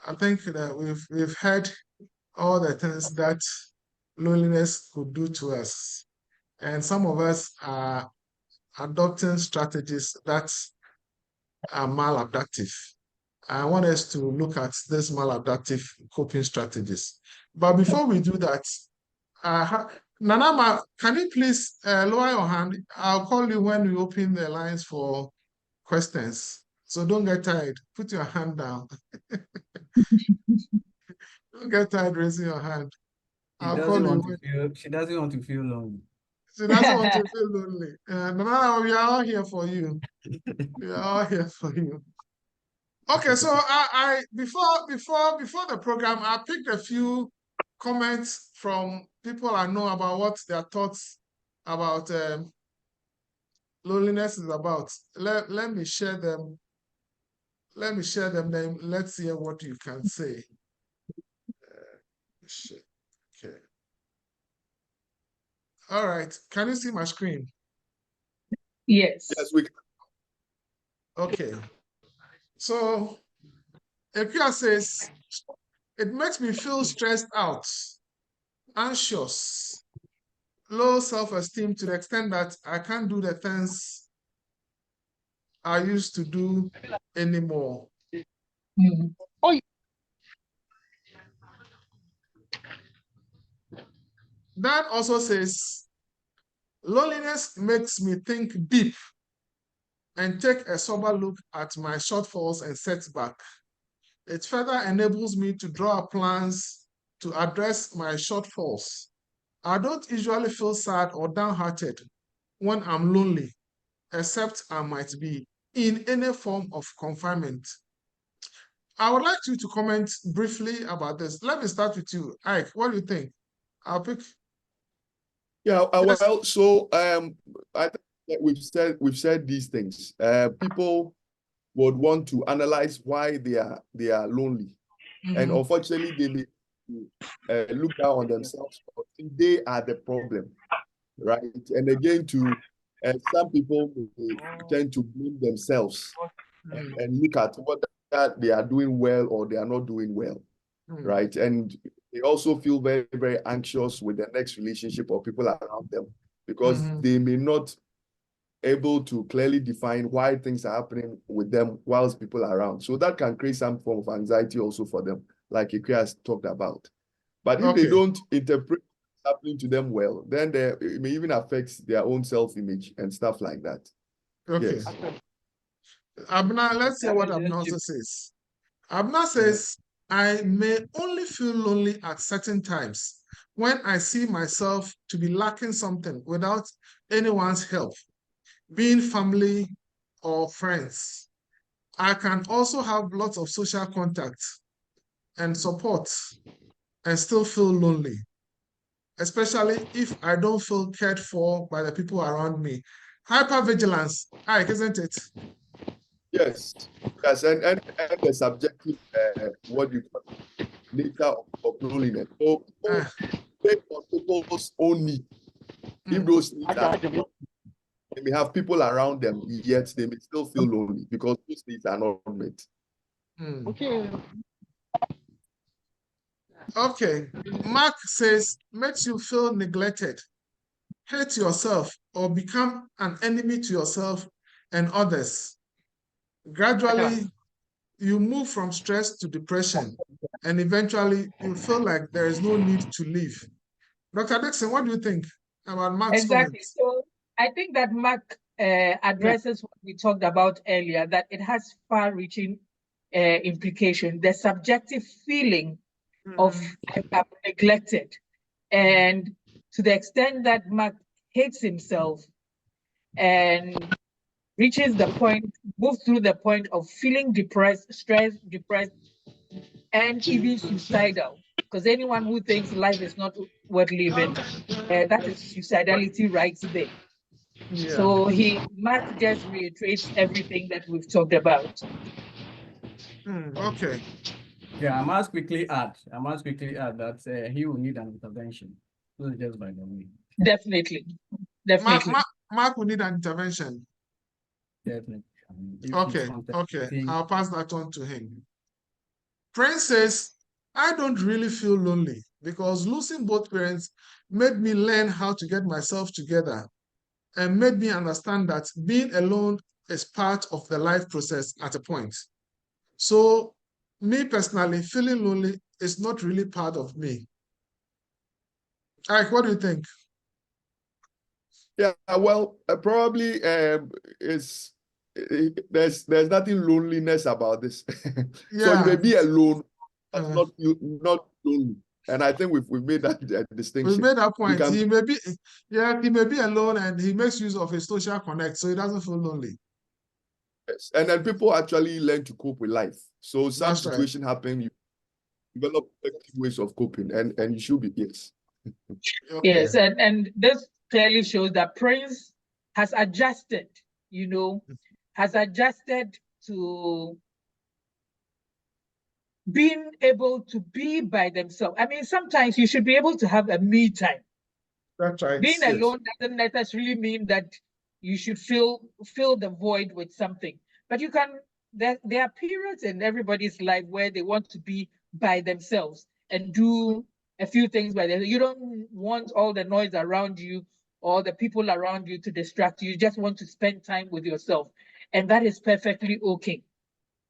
I think that we've heard all the things that loneliness could do to us. And some of us are adopting strategies that are maladaptive. I want us to look at these maladaptive coping strategies. But before we do that, Nanama, can you please lower your hand? I'll call you when we open the lines for questions. So don't get tired. Put your hand down. Don't get tired raising your hand. I'll call you. She doesn't want to feel lonely. She doesn't want to feel lonely. Nanama, we are all here for you. We are all here for you. Okay, so I before the program, I picked a few comments from people I know about what their thoughts about loneliness is about. Let me share them. Let me share them. Then let's hear what you can say. Okay. All right. Can you see my screen? Yes. Yes, we can. Okay. So, Ekia says, it makes me feel stressed out, anxious, low self-esteem to the extent that I can't do the things I used to do anymore. Mm. Oh, Dan also says, loneliness makes me think deep and take a sober look at my shortfalls and setbacks. It further enables me to draw plans to address my shortfalls. I don't usually feel sad or downhearted when I'm lonely, except I might be in any form of confinement. I would like you to comment briefly about this. Let me start with you. Ike, what do you think? I'll pick. Yeah, Yes. well, so I think that we've said these things. People would want to analyze why they are lonely, and unfortunately, they may look down on themselves. They are the problem, right? And again, some people tend to blame themselves and look at what they are doing well or they are not doing well, right? And they also feel very, very anxious with the next relationship or people around them because they may not able to clearly define why things are happening with them whilst people are around. So that can create some form of anxiety also for them, like Ikea has talked about. But if they don't interpret what's happening to them well, then it may even affect their own self-image and stuff like that. Okay. Yes. Abna, let's hear what Abna also says. Abna says, I may only feel lonely at certain times when I see myself to be lacking something without anyone's help, being family or friends. I can also have lots of social contacts and support and still feel lonely, especially if I don't feel cared for by the people around me. Hypervigilance, Ike, isn't it? Yes, and the subjective, what you call nature of loneliness. So based on people's own needs, if those needs are, they may have people around them, yet they may still feel lonely because those needs are not met. Okay. Okay. Mark says, makes you feel neglected, hate yourself, or become an enemy to yourself and others. Gradually, you move from stress to depression, and eventually you feel like there is no need to live. Dr. Dixon, what do you think about Mark's comments? So I think that Mark addresses what we talked about earlier, that it has far-reaching implication. The subjective feeling of neglected. And to the extent that Mark hates himself and reaches the point, moves through the point of feeling depressed, stressed, depressed, and even suicidal. Because anyone who thinks life is not worth living, that is suicidality right there. Yeah. So Mark just reiterates everything that we've talked about. Okay. Yeah, I must quickly add that he will need an intervention. So just by the way. Definitely. Definitely. Mark will need an intervention. Definitely. Okay. I'll pass that on to him. Prince says, I don't really feel lonely because losing both parents made me learn how to get myself together and made me understand that being alone is part of the life process at a point. So, me personally, feeling lonely is not really part of me. Ike, what do you think? Yeah, well, probably there's nothing loneliness about this. So you may be alone, but not lonely. And I think we've made that distinction. We made that point. He may be alone and he makes use of his social connect, so he doesn't feel lonely. Yes. And then people actually learn to cope with life. So some situation happen, you develop effective ways of coping, and you should be, yes. Okay. Yes, and this clearly shows that Prince has adjusted, has adjusted to being able to be by themselves. I mean, sometimes you should be able to have a me time. That's right. Being alone doesn't necessarily mean that you should fill the void with something. But you can, there are periods in everybody's life where they want to be by themselves and do a few things by themselves. You don't want all the noise around you or the people around you to distract you. You just want to spend time with yourself. And that is perfectly okay,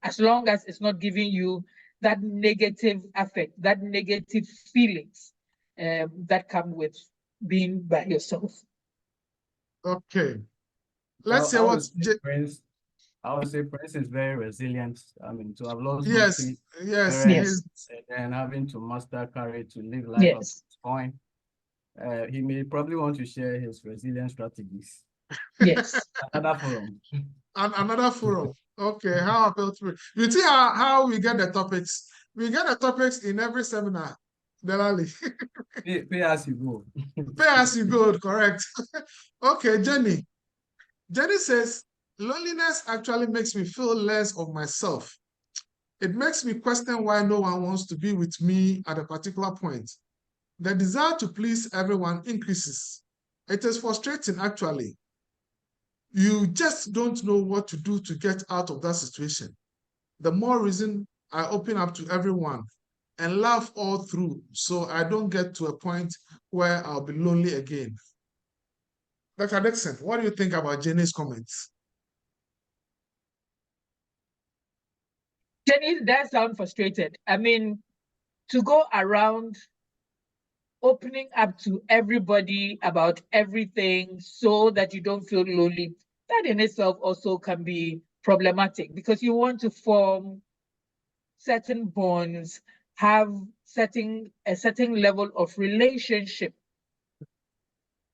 as long as it's not giving you that negative affect, that negative feelings that come with being by yourself. Okay. Let's say what Prince. I would say Prince is very resilient. I mean, to have lost yes, and having to muster courage to live life up to this point. He may probably want to share his resilience strategies. Yes. Another forum. Another forum. Okay, how about you see how we get the topics? We get the topics in every seminar, Delali. Pay as you go. Pay as you go, correct. Okay, Jenny. Jenny says, loneliness actually makes me feel less of myself. It makes me question why no one wants to be with me at a particular point. The desire to please everyone increases. It is frustrating, actually. You just don't know what to do to get out of that situation. The more reason I open up to everyone and laugh all through so I don't get to a point where I'll be lonely again. Dr. Dixon, what do you think about Jenny's comments? Jenny does sound frustrated. I mean, to go around opening up to everybody about everything so that you don't feel lonely, that in itself also can be problematic because you want to form certain bonds, have a certain level of relationship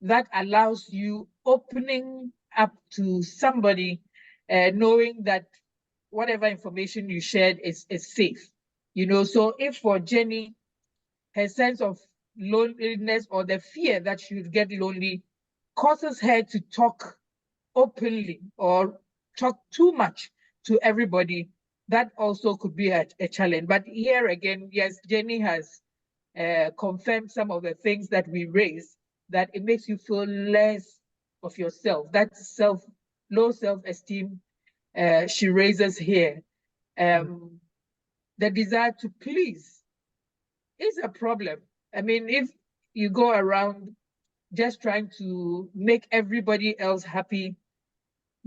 that allows you opening up to somebody, knowing that whatever information you shared is safe. So if for Jenny, her sense of loneliness or the fear that she would get lonely causes her to talk openly or talk too much to everybody, that also could be a challenge. But here again, yes, Jenny has confirmed some of the things that we raised, that it makes you feel less of yourself. That low self-esteem she raises here. The desire to please is a problem. I mean, if you go around just trying to make everybody else happy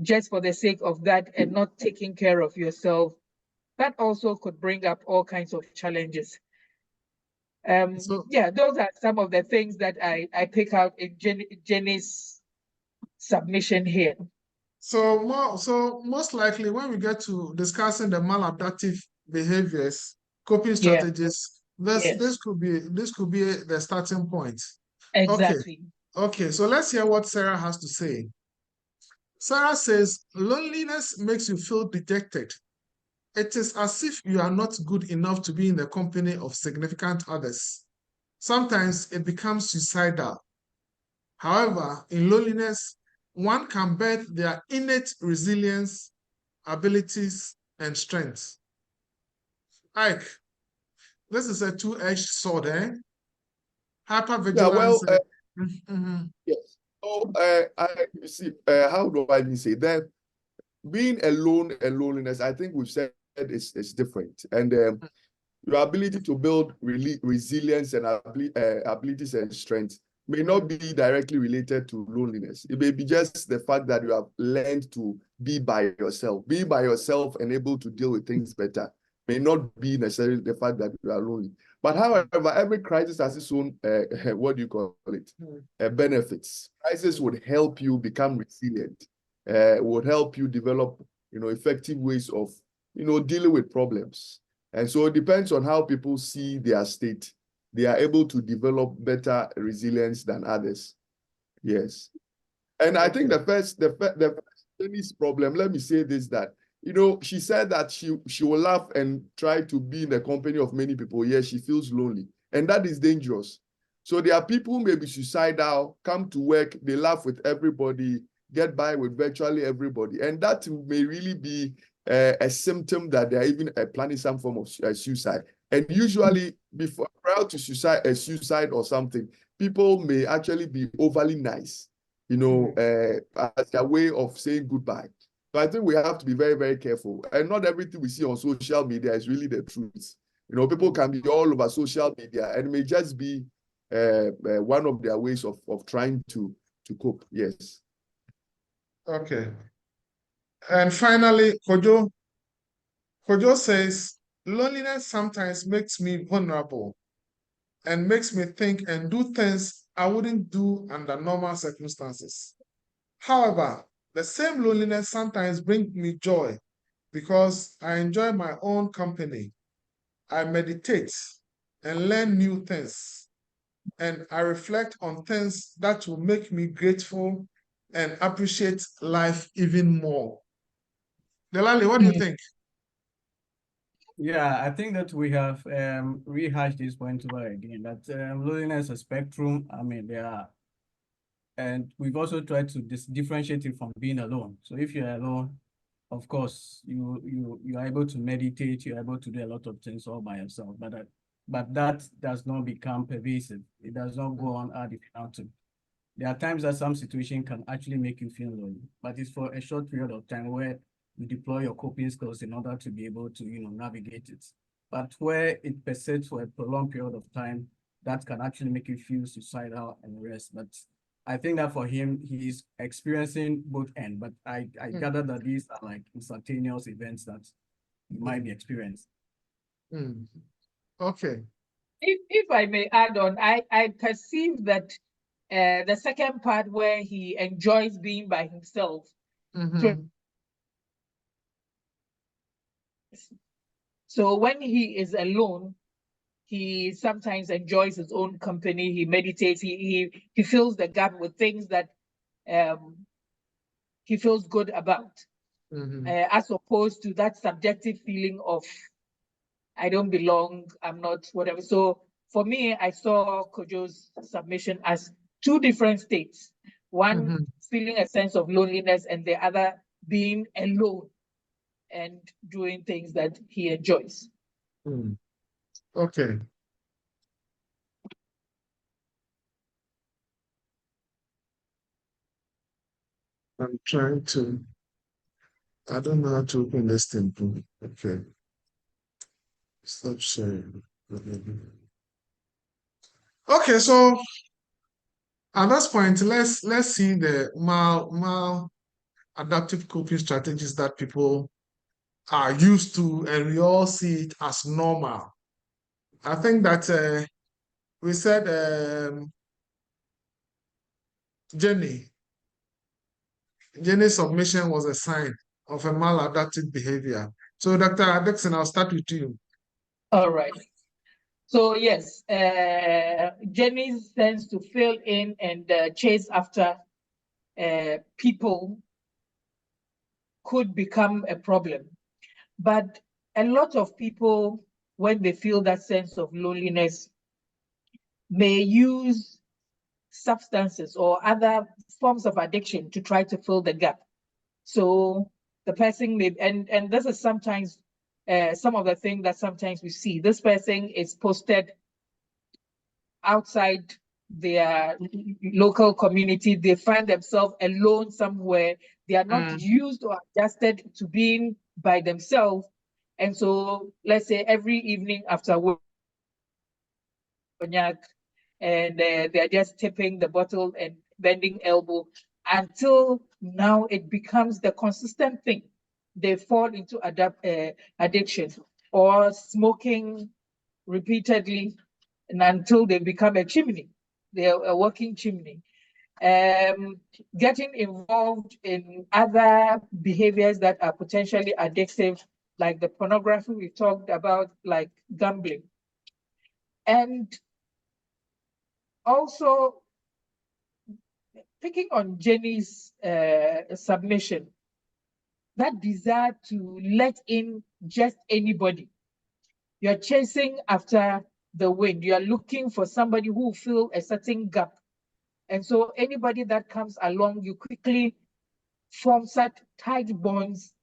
just for the sake of that and not taking care of yourself, that also could bring up all kinds of challenges. Yeah, those are some of the things that I pick out in Jenny's submission here. So most likely when we get to discussing the maladaptive behaviors, coping strategies, This could be the starting point. Exactly. Okay, so let's hear what Sarah has to say. Sarah says, loneliness makes you feel dejected. It is as if you are not good enough to be in the company of significant others. Sometimes it becomes suicidal. However, in loneliness, one can birth their innate resilience, abilities, and strengths. Ike, this is a two-edged sword, eh? Hypervigilance. Yes. So, you see, how do I even say that? Being alone and loneliness, I think we've said is different. And your ability to build resilience and abilities and strength may not be directly related to loneliness. It may be just the fact that you have learned to be by yourself. Being by yourself and able to deal with things better may not be necessarily the fact that you are lonely. But however, every crisis has its own, what do you call it, benefits. Crisis would help you become resilient, would help you develop, effective ways of, dealing with problems. And so it depends on how people see their state. They are able to develop better resilience than others. Yes. And I think the first problem, let me say this, that, she said that she will laugh and try to be in the company of many people. Yes, she feels lonely. And that is dangerous. So there are people who may be suicidal, come to work, they laugh with everybody, get by with virtually everybody. And that may really be a symptom that they're even planning some form of suicide. And usually, prior to suicide or something, people may actually be overly nice, as their way of saying goodbye. So I think we have to be very, very careful. And not everything we see on social media is really the truth. People can be all over social media, and it may just be one of their ways of trying to cope. Yes. Okay. And finally, Kojo says, loneliness sometimes makes me vulnerable and makes me think and do things I wouldn't do under normal circumstances. However, the same loneliness sometimes brings me joy because I enjoy my own company. I meditate and learn new things, and I reflect on things that will make me grateful and appreciate life even more. Delali, what do you think? Yeah, I think that we have rehashed this point over again, that loneliness is a spectrum. I mean, and we've also tried to differentiate it from being alone. So if you're alone, of course, you are able to meditate, you're able to do a lot of things all by yourself, but that does not become pervasive. It does not go on ad infinitum. There are times that some situation can actually make you feel lonely, but it's for a short period of time where you deploy your coping skills in order to be able to, navigate it. But where it persists for a prolonged period of time, that can actually make you feel suicidal and rest. But I think that for him, he's experiencing both ends. But I gather that these are like instantaneous events that you might be experiencing. Okay. If I may add on, I perceive that the second part where he enjoys being by himself. So when he is alone, he sometimes enjoys his own company. He meditates. He fills the gap with things that he feels good about, as opposed to that subjective feeling of I don't belong, I'm not whatever. So for me, I saw Kojo's submission as two different states. One feeling a sense of loneliness, and the other being alone and doing things that he enjoys. Okay. I'm trying to, I don't know how to open this thing. Okay. Stop sharing. Okay, so at this point, let's see the maladaptive coping strategies that people are used to, and we all see it as normal. I think that we said Jenny's submission was a sign of a maladaptive behavior. So Dr. Dixon, I'll start with you. All right. So yes, Jenny's tends to fill in and chase after people could become a problem. But a lot of people, when they feel that sense of loneliness, may use substances or other forms of addiction to try to fill the gap. So the person may, and this is sometimes some of the things that sometimes we see. This person is posted outside their local community. They find themselves alone somewhere. They are not used or adjusted to being by themselves. And so let's say every evening after work, and they're just tipping the bottle and bending elbow until now it becomes the consistent thing. They fall into addiction or smoking repeatedly and until they become a chimney. They're a working chimney. Getting involved in other behaviors that are potentially addictive, like the pornography we talked about, like gambling. And also, picking on Jenny's submission, that desire to let in just anybody. You're chasing after the wind. You're looking for somebody who will fill a certain gap. And so anybody that comes along, you quickly form such tight bonds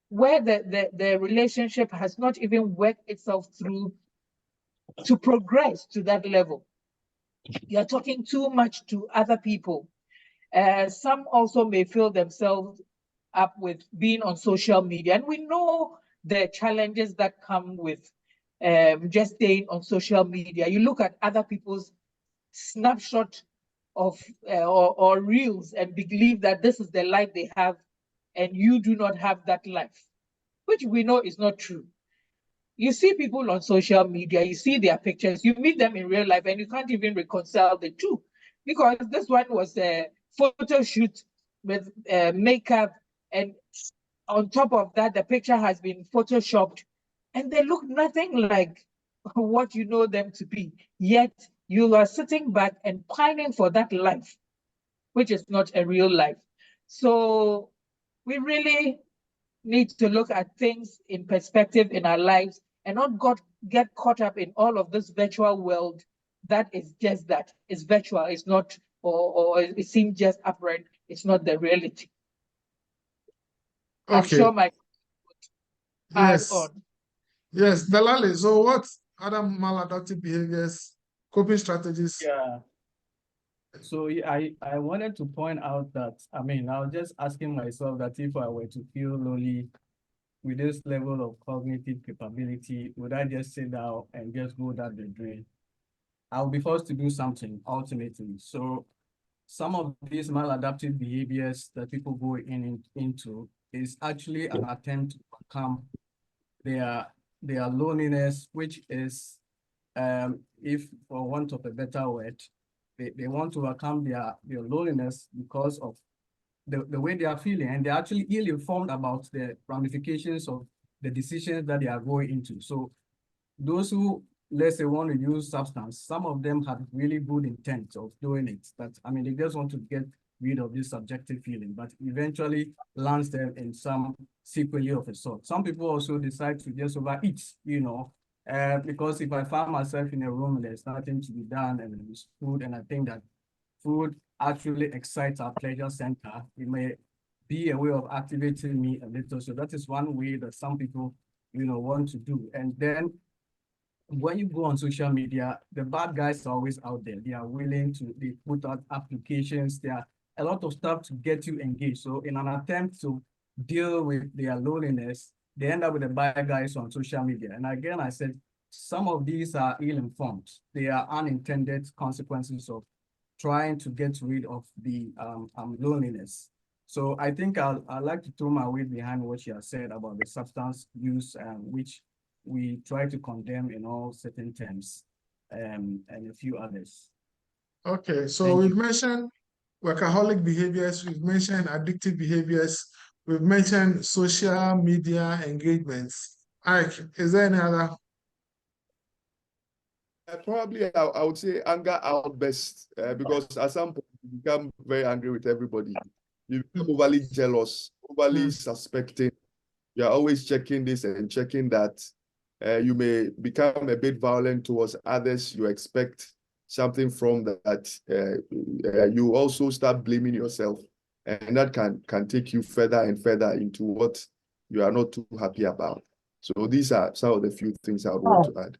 where the relationship has not even worked itself through to progress to that level. You're talking too much to other people. Some also may fill themselves up with being on social media. And we know the challenges that come with just staying on social media. You look at other people's snapshot of or reels and believe that this is the life they have and you do not have that life, which we know is not true. You see people on social media, you see their pictures, you meet them in real life, and you can't even reconcile the two because this one was a photo shoot with makeup, and on top of that, the picture has been photoshopped, and they look nothing like what you know them to be. Yet you are sitting back and pining for that life, which is not a real life. So we really need to look at things in perspective in our lives and not get caught up in all of this virtual world that is just that. It's virtual, it's not, or it seems just apparent, it's not the reality. I'm Okay. sure my add Yes. on. Yes, Dalali. So what other maladaptive behaviors, coping strategies? Yeah. So I wanted to point out that, I mean, I was just asking myself that if I were to feel lonely with this level of cognitive capability, would I just sit down and just go down the drain? I'll be forced to do something ultimately. So some of these maladaptive behaviors that people go into is actually an attempt to overcome their loneliness, which is, if for want of a better word, they want to overcome their loneliness because of the way they are feeling, and they're actually ill-informed about the ramifications of the decisions that they are going into. So those who, let's say, want to use substance, some of them have really good intent of doing it. That, I mean, they just want to get rid of this subjective feeling, but eventually lands them in some sequelae of a sort. Some people also decide to just overeat, you know, because if I find myself in a room and there's nothing to be done and there's food, and I think that food actually excites our pleasure center, it may be a way of activating me a little. So that is one way that some people, you know, want to do. And then when you go on social media, the bad guys are always out there. They are willing to, they put out applications. There are a lot of stuff to get you engaged. So in an attempt to deal with their loneliness, they end up with the bad guys on social media. And again, I said, some of these are ill-informed. They are unintended consequences of trying to get rid of the loneliness. So I think I'd like to throw my weight behind what you have said about the substance use, which we try to condemn in all certain terms, and a few others. Okay, so Thank we've you. mentioned workaholic behaviors, we've mentioned addictive behaviors, we've mentioned social media engagements. Ike, is there any other? Probably I would say anger outburst, because at some point you become very angry with everybody. You become overly jealous, overly suspecting. You're always checking this and checking that. You may become a bit violent towards others. You expect something from that. You also start blaming yourself, and that can take you further and further into what you are not too happy about. So these are some of the few things I would want to add.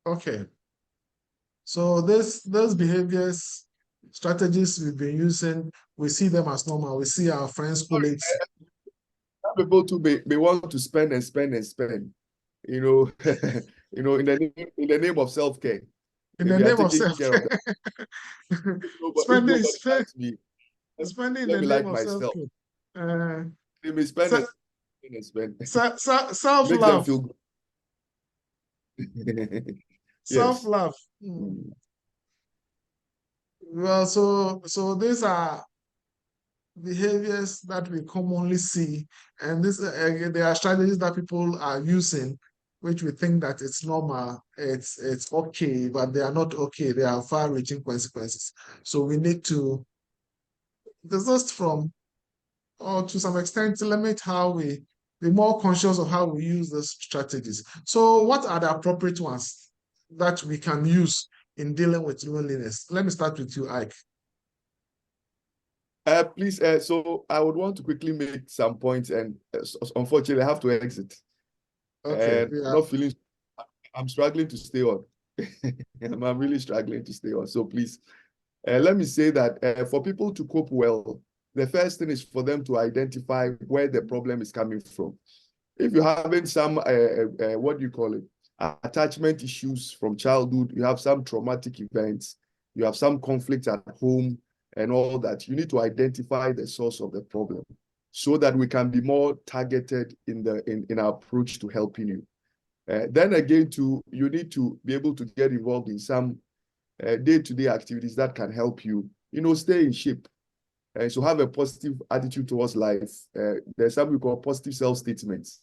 Okay. So those behaviors, strategies we've been using, we see them as normal. We see our friends, colleagues. Some people too may want to spend and spend and spend, you know, in the name of self-care. In the name of self-care. Spending in Let the me name like of myself. self-care. They may spend and spend. Self-love. Make them feel good. Self-love. Well, so these are behaviors that we commonly see, and there are strategies that people are using, which we think that it's normal, it's okay, but they are not okay. They are far-reaching consequences. So we need to desist from, or to some extent, limit how we be more conscious of how we use those strategies. So what are the appropriate ones that we can use in dealing with loneliness? Let me start with you, Ike. Please, so I would want to quickly make some points, and unfortunately, I have to exit. Okay. Not feeling, I'm struggling to stay on. I'm really struggling to stay on. So please, let me say that for people to cope well, the first thing is for them to identify where the problem is coming from. If you're having some, what do you call it, attachment issues from childhood, you have some traumatic events, you have some conflicts at home and all that, you need to identify the source of the problem so that we can be more targeted in our approach to helping you. Then again, you need to be able to get involved in some day-to-day activities that can help you, stay in shape. So have a positive attitude towards life. There's something we call positive self-statements,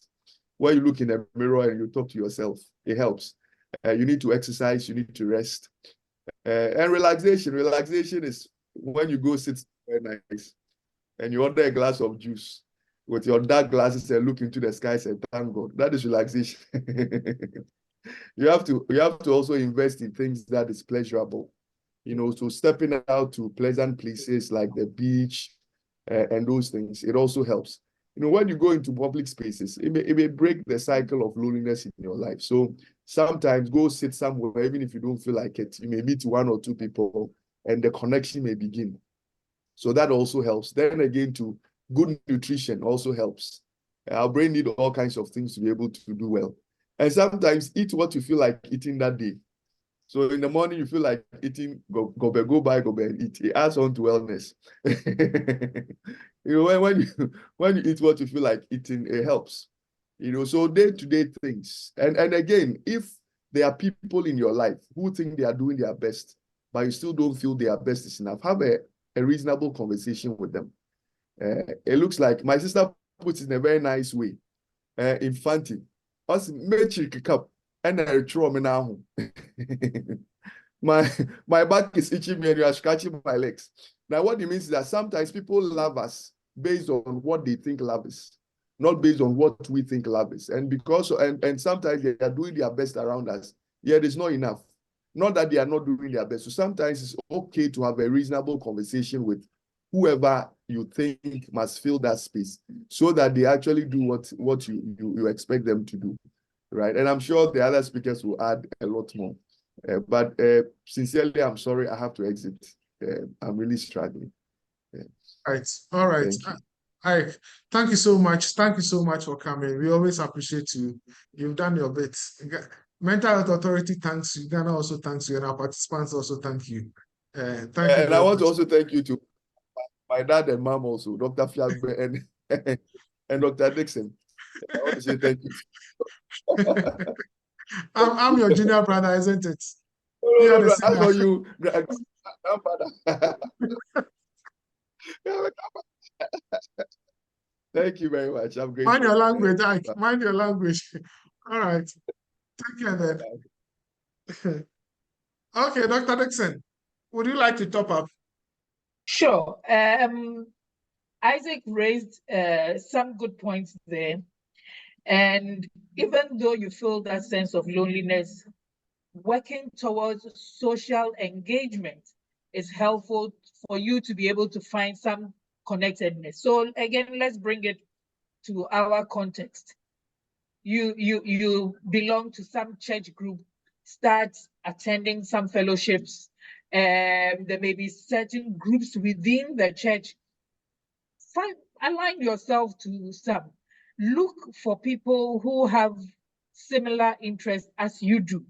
where you look in the mirror and you talk to yourself. It helps. You need to exercise, you need to rest. And relaxation. Relaxation is when you go sit somewhere nice and you order a glass of juice with your dark glasses and look into the skies and thank God. That is relaxation. You have to also invest in things that is pleasurable. So stepping out to pleasant places like the beach and those things, it also helps. When you go into public spaces, it may break the cycle of loneliness in your life. So sometimes go sit somewhere, even if you don't feel like it. You may meet one or two people and the connection may begin. So that also helps. Then again, good nutrition also helps. Our brain needs all kinds of things to be able to do well. And sometimes eat what you feel like eating that day. So in the morning, you feel like eating, go and eat. It adds on to wellness. When you eat what you feel like eating, it helps. So day-to-day things. And again, if there are people in your life who think they are doing their best, but you still don't feel their best is enough, have a reasonable conversation with them. It looks like my sister puts it in a very nice way. Infanti. Us make cup. And I throw me now. My back is itching me and you are scratching my legs. Now, what it means is that sometimes people love us based on what they think love is, not based on what we think love is. And sometimes they are doing their best around us. Yet it's not enough. Not that they are not doing their best. So sometimes it's okay to have a reasonable conversation with whoever you think must fill that space so that they actually do what you expect them to do. Right. And I'm sure the other speakers will add a lot more. But sincerely, I'm sorry, I have to exit. I'm really struggling. Right. All right. Ike, thank you so much. Thank you so much for coming. We always appreciate you. You've done your bit. Mental Health Authority thanks you. Ghana also thanks you. And our participants also thank you. Thank you. And I want to also thank you to my dad and mom also, Dr. Fiagbe and Dr. Dixon. I want to say thank you. I'm your junior brother, isn't it? No, I know you, grandfather. Thank you very much. I'm grateful. Mind your language, Ike. Mind your language. All right. Take care then. Okay, Dr. Dixon, would you like to top up? Sure. Isaac raised some good points there. And even though you feel that sense of loneliness, working towards social engagement is helpful for you to be able to find some connectedness. So again, let's bring it to our context. You belong to some church group, start attending some fellowships. There may be certain groups within the church. Align yourself to some. Look for people who have similar interests as you do.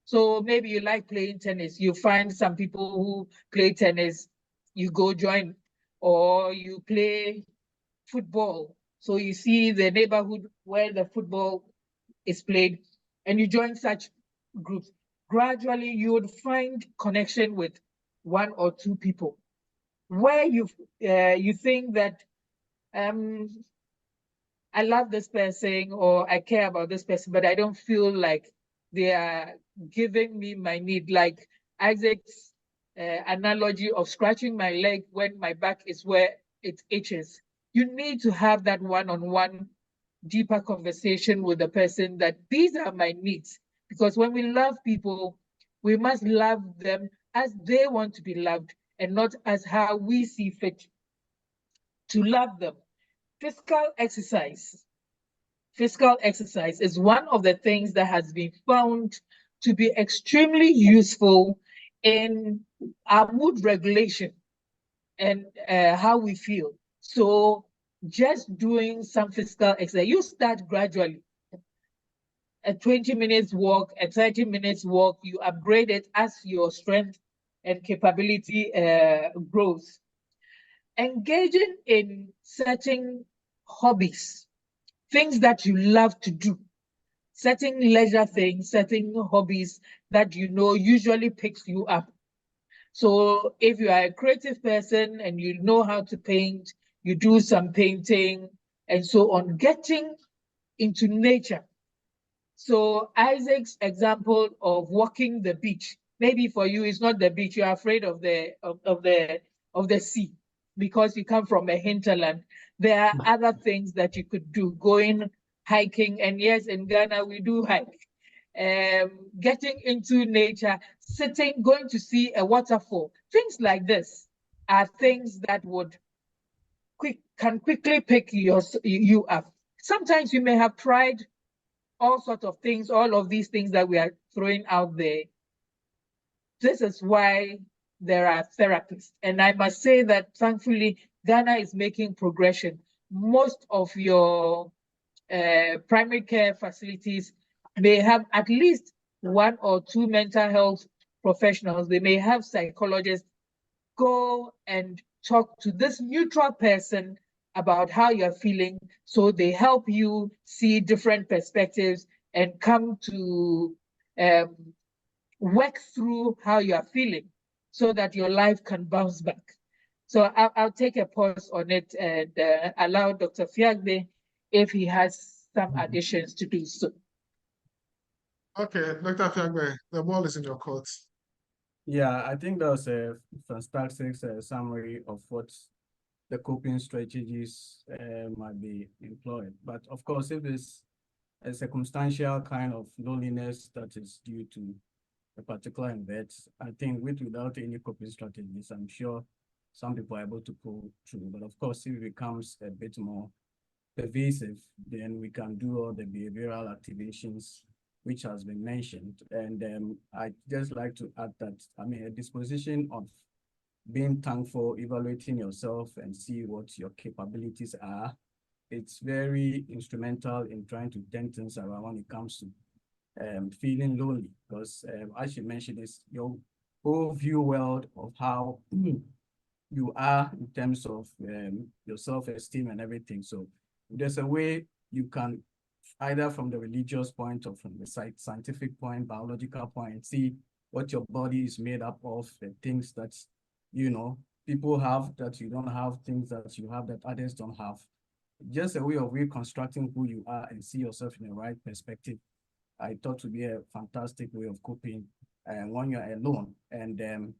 So maybe you like playing tennis. You find some people who play tennis, you go join, or you play football. So you see the neighborhood where the football is played, and you join such groups. Gradually, you would find connection with one or two people where you think that I love this person or I care about this person, but I don't feel like they are giving me my need. Like Isaac's analogy of scratching my leg when my back is where it itches. You need to have that one-on-one deeper conversation with the person that these are my needs. Because when we love people, we must love them as they want to be loved and not as how we see fit to love them. Physical exercise. Physical exercise is one of the things that has been found to be extremely useful in our mood regulation and how we feel. So just doing some physical exercise, you start gradually. A 20 minutes walk, a 30 minutes walk, you upgrade it as your strength and capability grows. Engaging in certain hobbies, things that you love to do, certain leisure things, certain hobbies that you know usually picks you up. So if you are a creative person and you know how to paint, you do some painting and so on, getting into nature. So Isaac's example of walking the beach, maybe for you it's not the beach, you're afraid of the sea because you come from a hinterland. There are other things that you could do, going hiking, and yes, in Ghana we do hike. Getting into nature, sitting, going to see a waterfall, things like this are things that can quickly pick you up. Sometimes you may have tried all sorts of things, all of these things that we are throwing out there. This is why there are therapists. And I must say that thankfully, Ghana is making progression. Most of your primary care facilities may have at least one or two mental health professionals. They may have psychologists. Go and talk to this neutral person about how you're feeling, so they help you see different perspectives and come to work through how you are feeling so that your life can bounce back. So I'll take a pause on it and allow Dr. Fiagbe, if he has some additions, to do so. Okay, Dr. Fiagbe, the ball is in your court. Yeah, I think that was a fantastic summary of what the coping strategies might be employed. But of course, if it's a circumstantial kind of loneliness that is due to a particular event, I think without any coping strategies, I'm sure some people are able to pull through. But of course, if it becomes a bit more pervasive, then we can do all the behavioral activations which has been mentioned. And I just like to add that, I mean, a disposition of being thankful, evaluating yourself and see what your capabilities are. It's very instrumental in trying to turn things around when it comes to feeling lonely, because as you mentioned, it's your whole view world of how you are in terms of your self-esteem and everything. So there's a way you can, either from the religious point or from the scientific point, biological point, see what your body is made up of, the things that, you know, people have that you don't have, things that you have that others don't have. Just a way of reconstructing who you are and see yourself in the right perspective I thought to be a fantastic way of coping when you're alone. And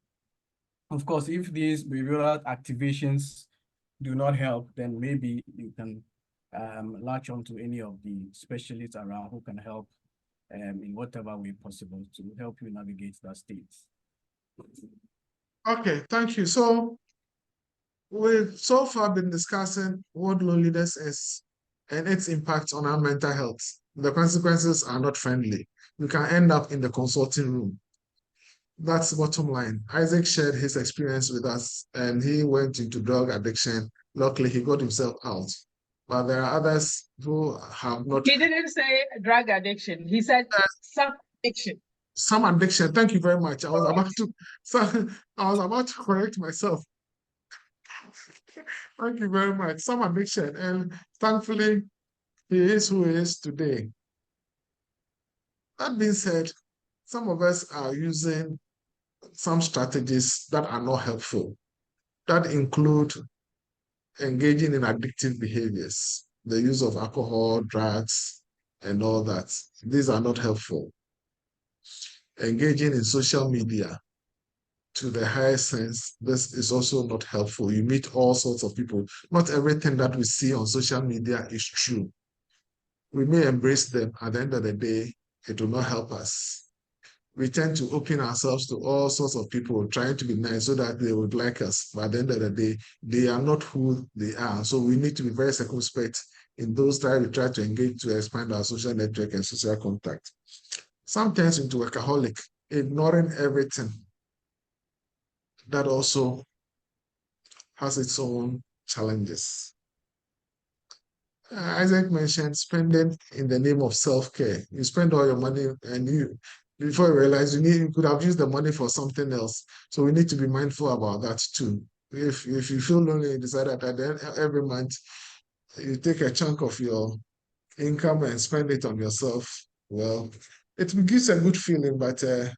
of course, if these behavioral activations do not help, then maybe you can latch on to any of the specialists around who can help in whatever way possible to help you navigate that state. Okay, thank you. So we've so far been discussing what loneliness is and its impact on our mental health. The consequences are not friendly. You can end up in the consulting room. That's the bottom line. Isaac shared his experience with us and he went into drug addiction. Luckily, he got himself out. But there are others who have not. He didn't say drug addiction. He said some addiction. Some addiction. Thank you very much. I was about to correct myself. Thank you very much. Some addiction. And thankfully, he is who he is today. That being said, some of us are using some strategies that are not helpful, that include engaging in addictive behaviors, the use of alcohol, drugs, and all that. These are not helpful. Engaging in social media to the highest sense, this is also not helpful. You meet all sorts of people. Not everything that we see on social media is true. We may embrace them. At the end of the day, it will not help us. We tend to open ourselves to all sorts of people trying to be nice so that they would like us. But at the end of the day, they are not who they are. So we need to be very circumspect in those times we try to engage to expand our social network and social contact. Sometimes into workaholic, ignoring everything. That also has its own challenges. Isaac mentioned spending in the name of self-care. You spend all your money and before you realize you could have used the money for something else. So we need to be mindful about that too. If you feel lonely, you decide that at the end, every month you take a chunk of your income and spend it on yourself, well, it gives a good feeling, but they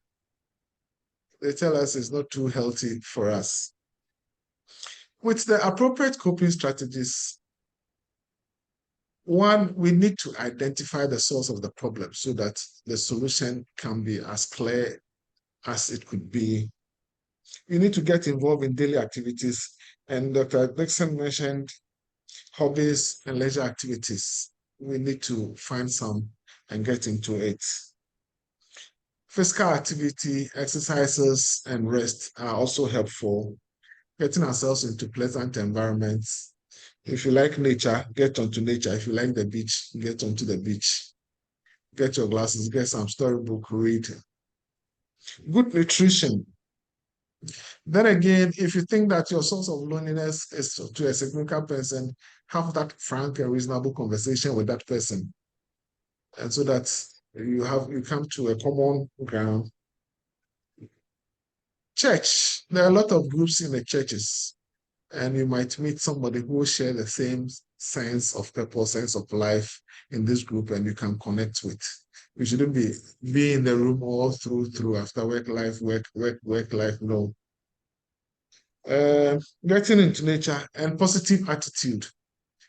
tell us it's not too healthy for us. With the appropriate coping strategies, one, we need to identify the source of the problem so that the solution can be as clear as it could be. You need to get involved in daily activities. And Dr. Dixon mentioned hobbies and leisure activities. We need to find some and get into it. Physical activity, exercises, and rest are also helpful. Getting ourselves into pleasant environments. If you like nature, get onto nature. If you like the beach, get onto the beach. Get your glasses, get some storybook, read. Good nutrition. Then again, if you think that your source of loneliness is to a significant person, have that frank and reasonable conversation with that person. And so that you come to a common ground. Church, there are a lot of groups in the churches, and you might meet somebody who will share the same sense of purpose, sense of life in this group, and you can connect with. You shouldn't be in the room all through after work life, no. Getting into nature and positive attitude.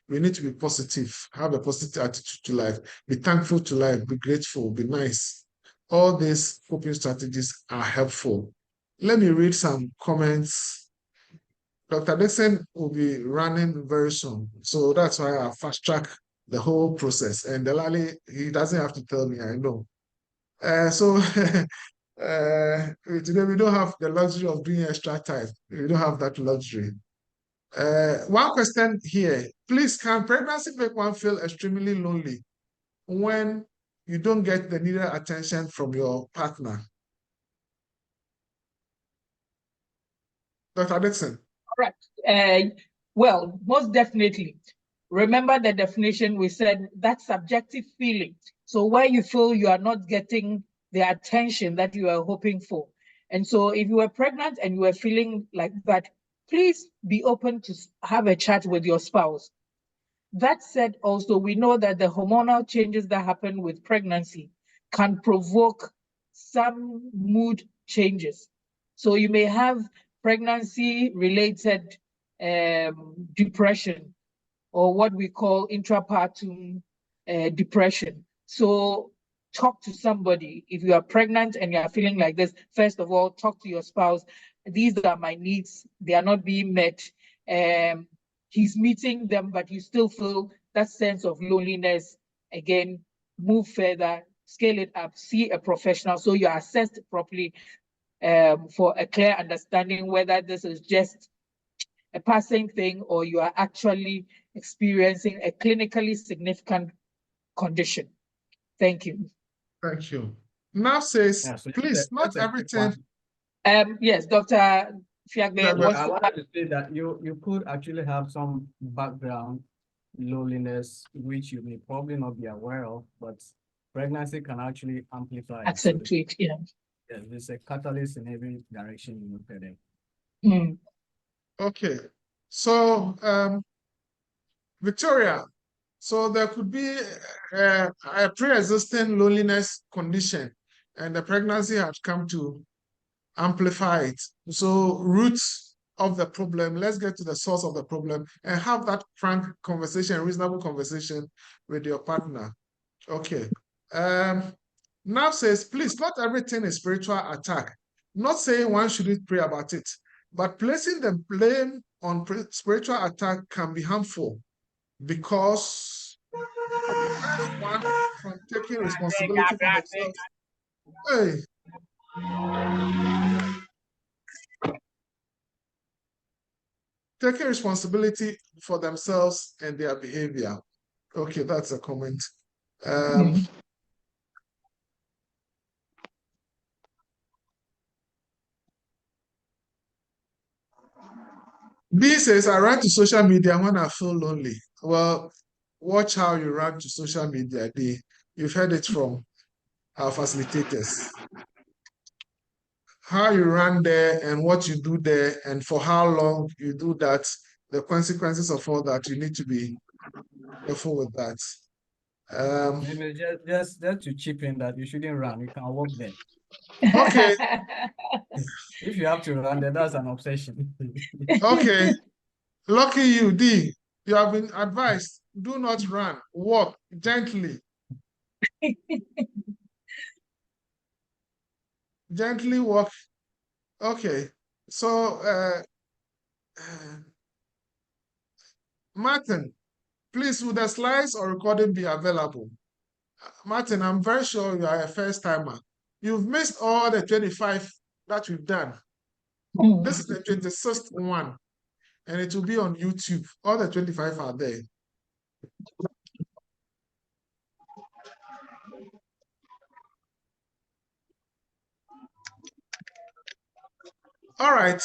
We need to be positive, have a positive attitude to life, be thankful to life, be grateful, be nice. All these coping strategies are helpful. Let me read some comments. Dr. Dixon will be running very soon. So that's why I fast track the whole process. And Delali, he doesn't have to tell me, I know. Today we don't have the luxury of doing extra time. We don't have that luxury. One question here, please, can pregnancy make one feel extremely lonely when you don't get the needed attention from your partner? Dr. Dixon. All right. Well, most definitely. Remember the definition we said, that subjective feeling. So where you feel you are not getting the attention that you are hoping for. And so if you were pregnant and you were feeling like that, please be open to have a chat with your spouse. That said, also, we know that the hormonal changes that happen with pregnancy can provoke some mood changes. So you may have pregnancy-related depression, or what we call intrapartum depression. So talk to somebody. If you are pregnant and you are feeling like this, first of all, talk to your spouse. These are my needs. They are not being met. He's meeting them, but you still feel that sense of loneliness. Again, move further, scale it up, see a professional so you're assessed properly for a clear understanding whether this is just a passing thing or you are actually experiencing a clinically significant condition. Thank you. Thank you. Now says, Yeah, so please, not that's a quick everything. one. Yes, Dr. Fiagbe, Yeah, I wanted to say that you could actually have some background loneliness, which you may probably not be aware of, but pregnancy can actually amplify it. accentuate, yeah. Yes, there's a catalyst in every direction you look at it. Mm. Okay. So, Victoria, so there could be a pre-existing loneliness condition, and the pregnancy had come to amplify it. So, roots of the problem, let's get to the source of the problem and have that frank conversation, reasonable conversation with your partner. Okay. Now says, please, not everything is spiritual attack. Not saying one shouldn't pray about it, but placing the blame on spiritual attack can be harmful because it prevents one from taking responsibility for themselves. Hey. Taking responsibility for themselves and their behavior. Okay, that's a comment. B says, I run to social media when I feel lonely. Well, watch how you run to social media. You've heard it from our facilitators. How you run there and what you do there and for how long you do that, the consequences of all that, you need to be careful with that. Maybe just to chip in that you shouldn't run, you can walk there. Okay. If you have to run there, that's an obsession. Okay. Lucky you, D. You have been advised, do not run, walk gently. Gently walk. Okay. So, Martin, please, would the slides or recording be available? Martin, I'm very sure you are a first timer. You've missed all the 25 that we've done. This is the 26th one, and it will be on YouTube. All the 25 are there. All right.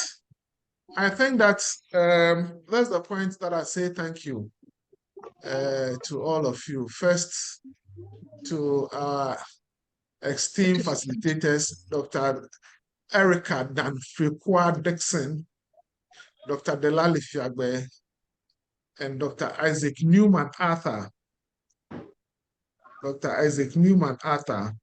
I think that's the point that I say thank you to all of you. First, to our esteemed facilitators, Dr. Erica Danfrikwa Dixon, Dr. Delali Fiagbe, and Dr. Isaac Newman Arthur. Dr. Isaac Newman Arthur,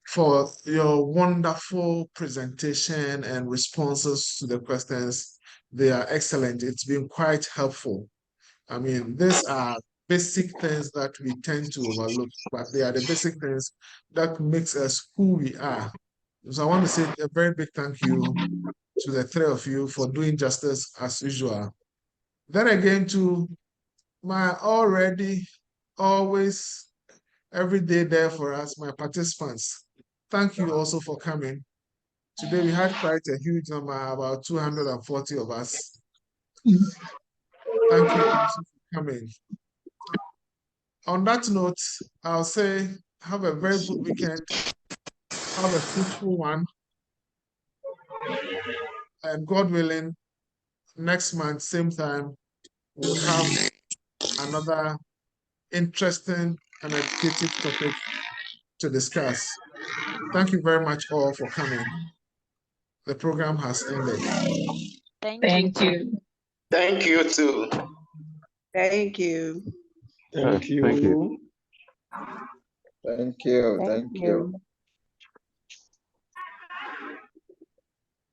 for your wonderful presentation and responses to the questions. They are excellent. It's been quite helpful. I mean, these are basic things that we tend to overlook, but they are the basic things that makes us who we are. So I want to say a very big thank you to the three of you for doing justice as usual. Then again, to my already, always, every day there for us, my participants. Thank you also for coming. Today we had quite a huge number, about 240 of us. Thank you also for coming. On that note, I'll say have a very good weekend. Have a fruitful one. And God willing, next month, same time, we'll have another interesting and educative topic to discuss. Thank you very much all for coming. The program has ended. Thank you. Thank you too. Thank you. Thank you. Thank you. Thank you.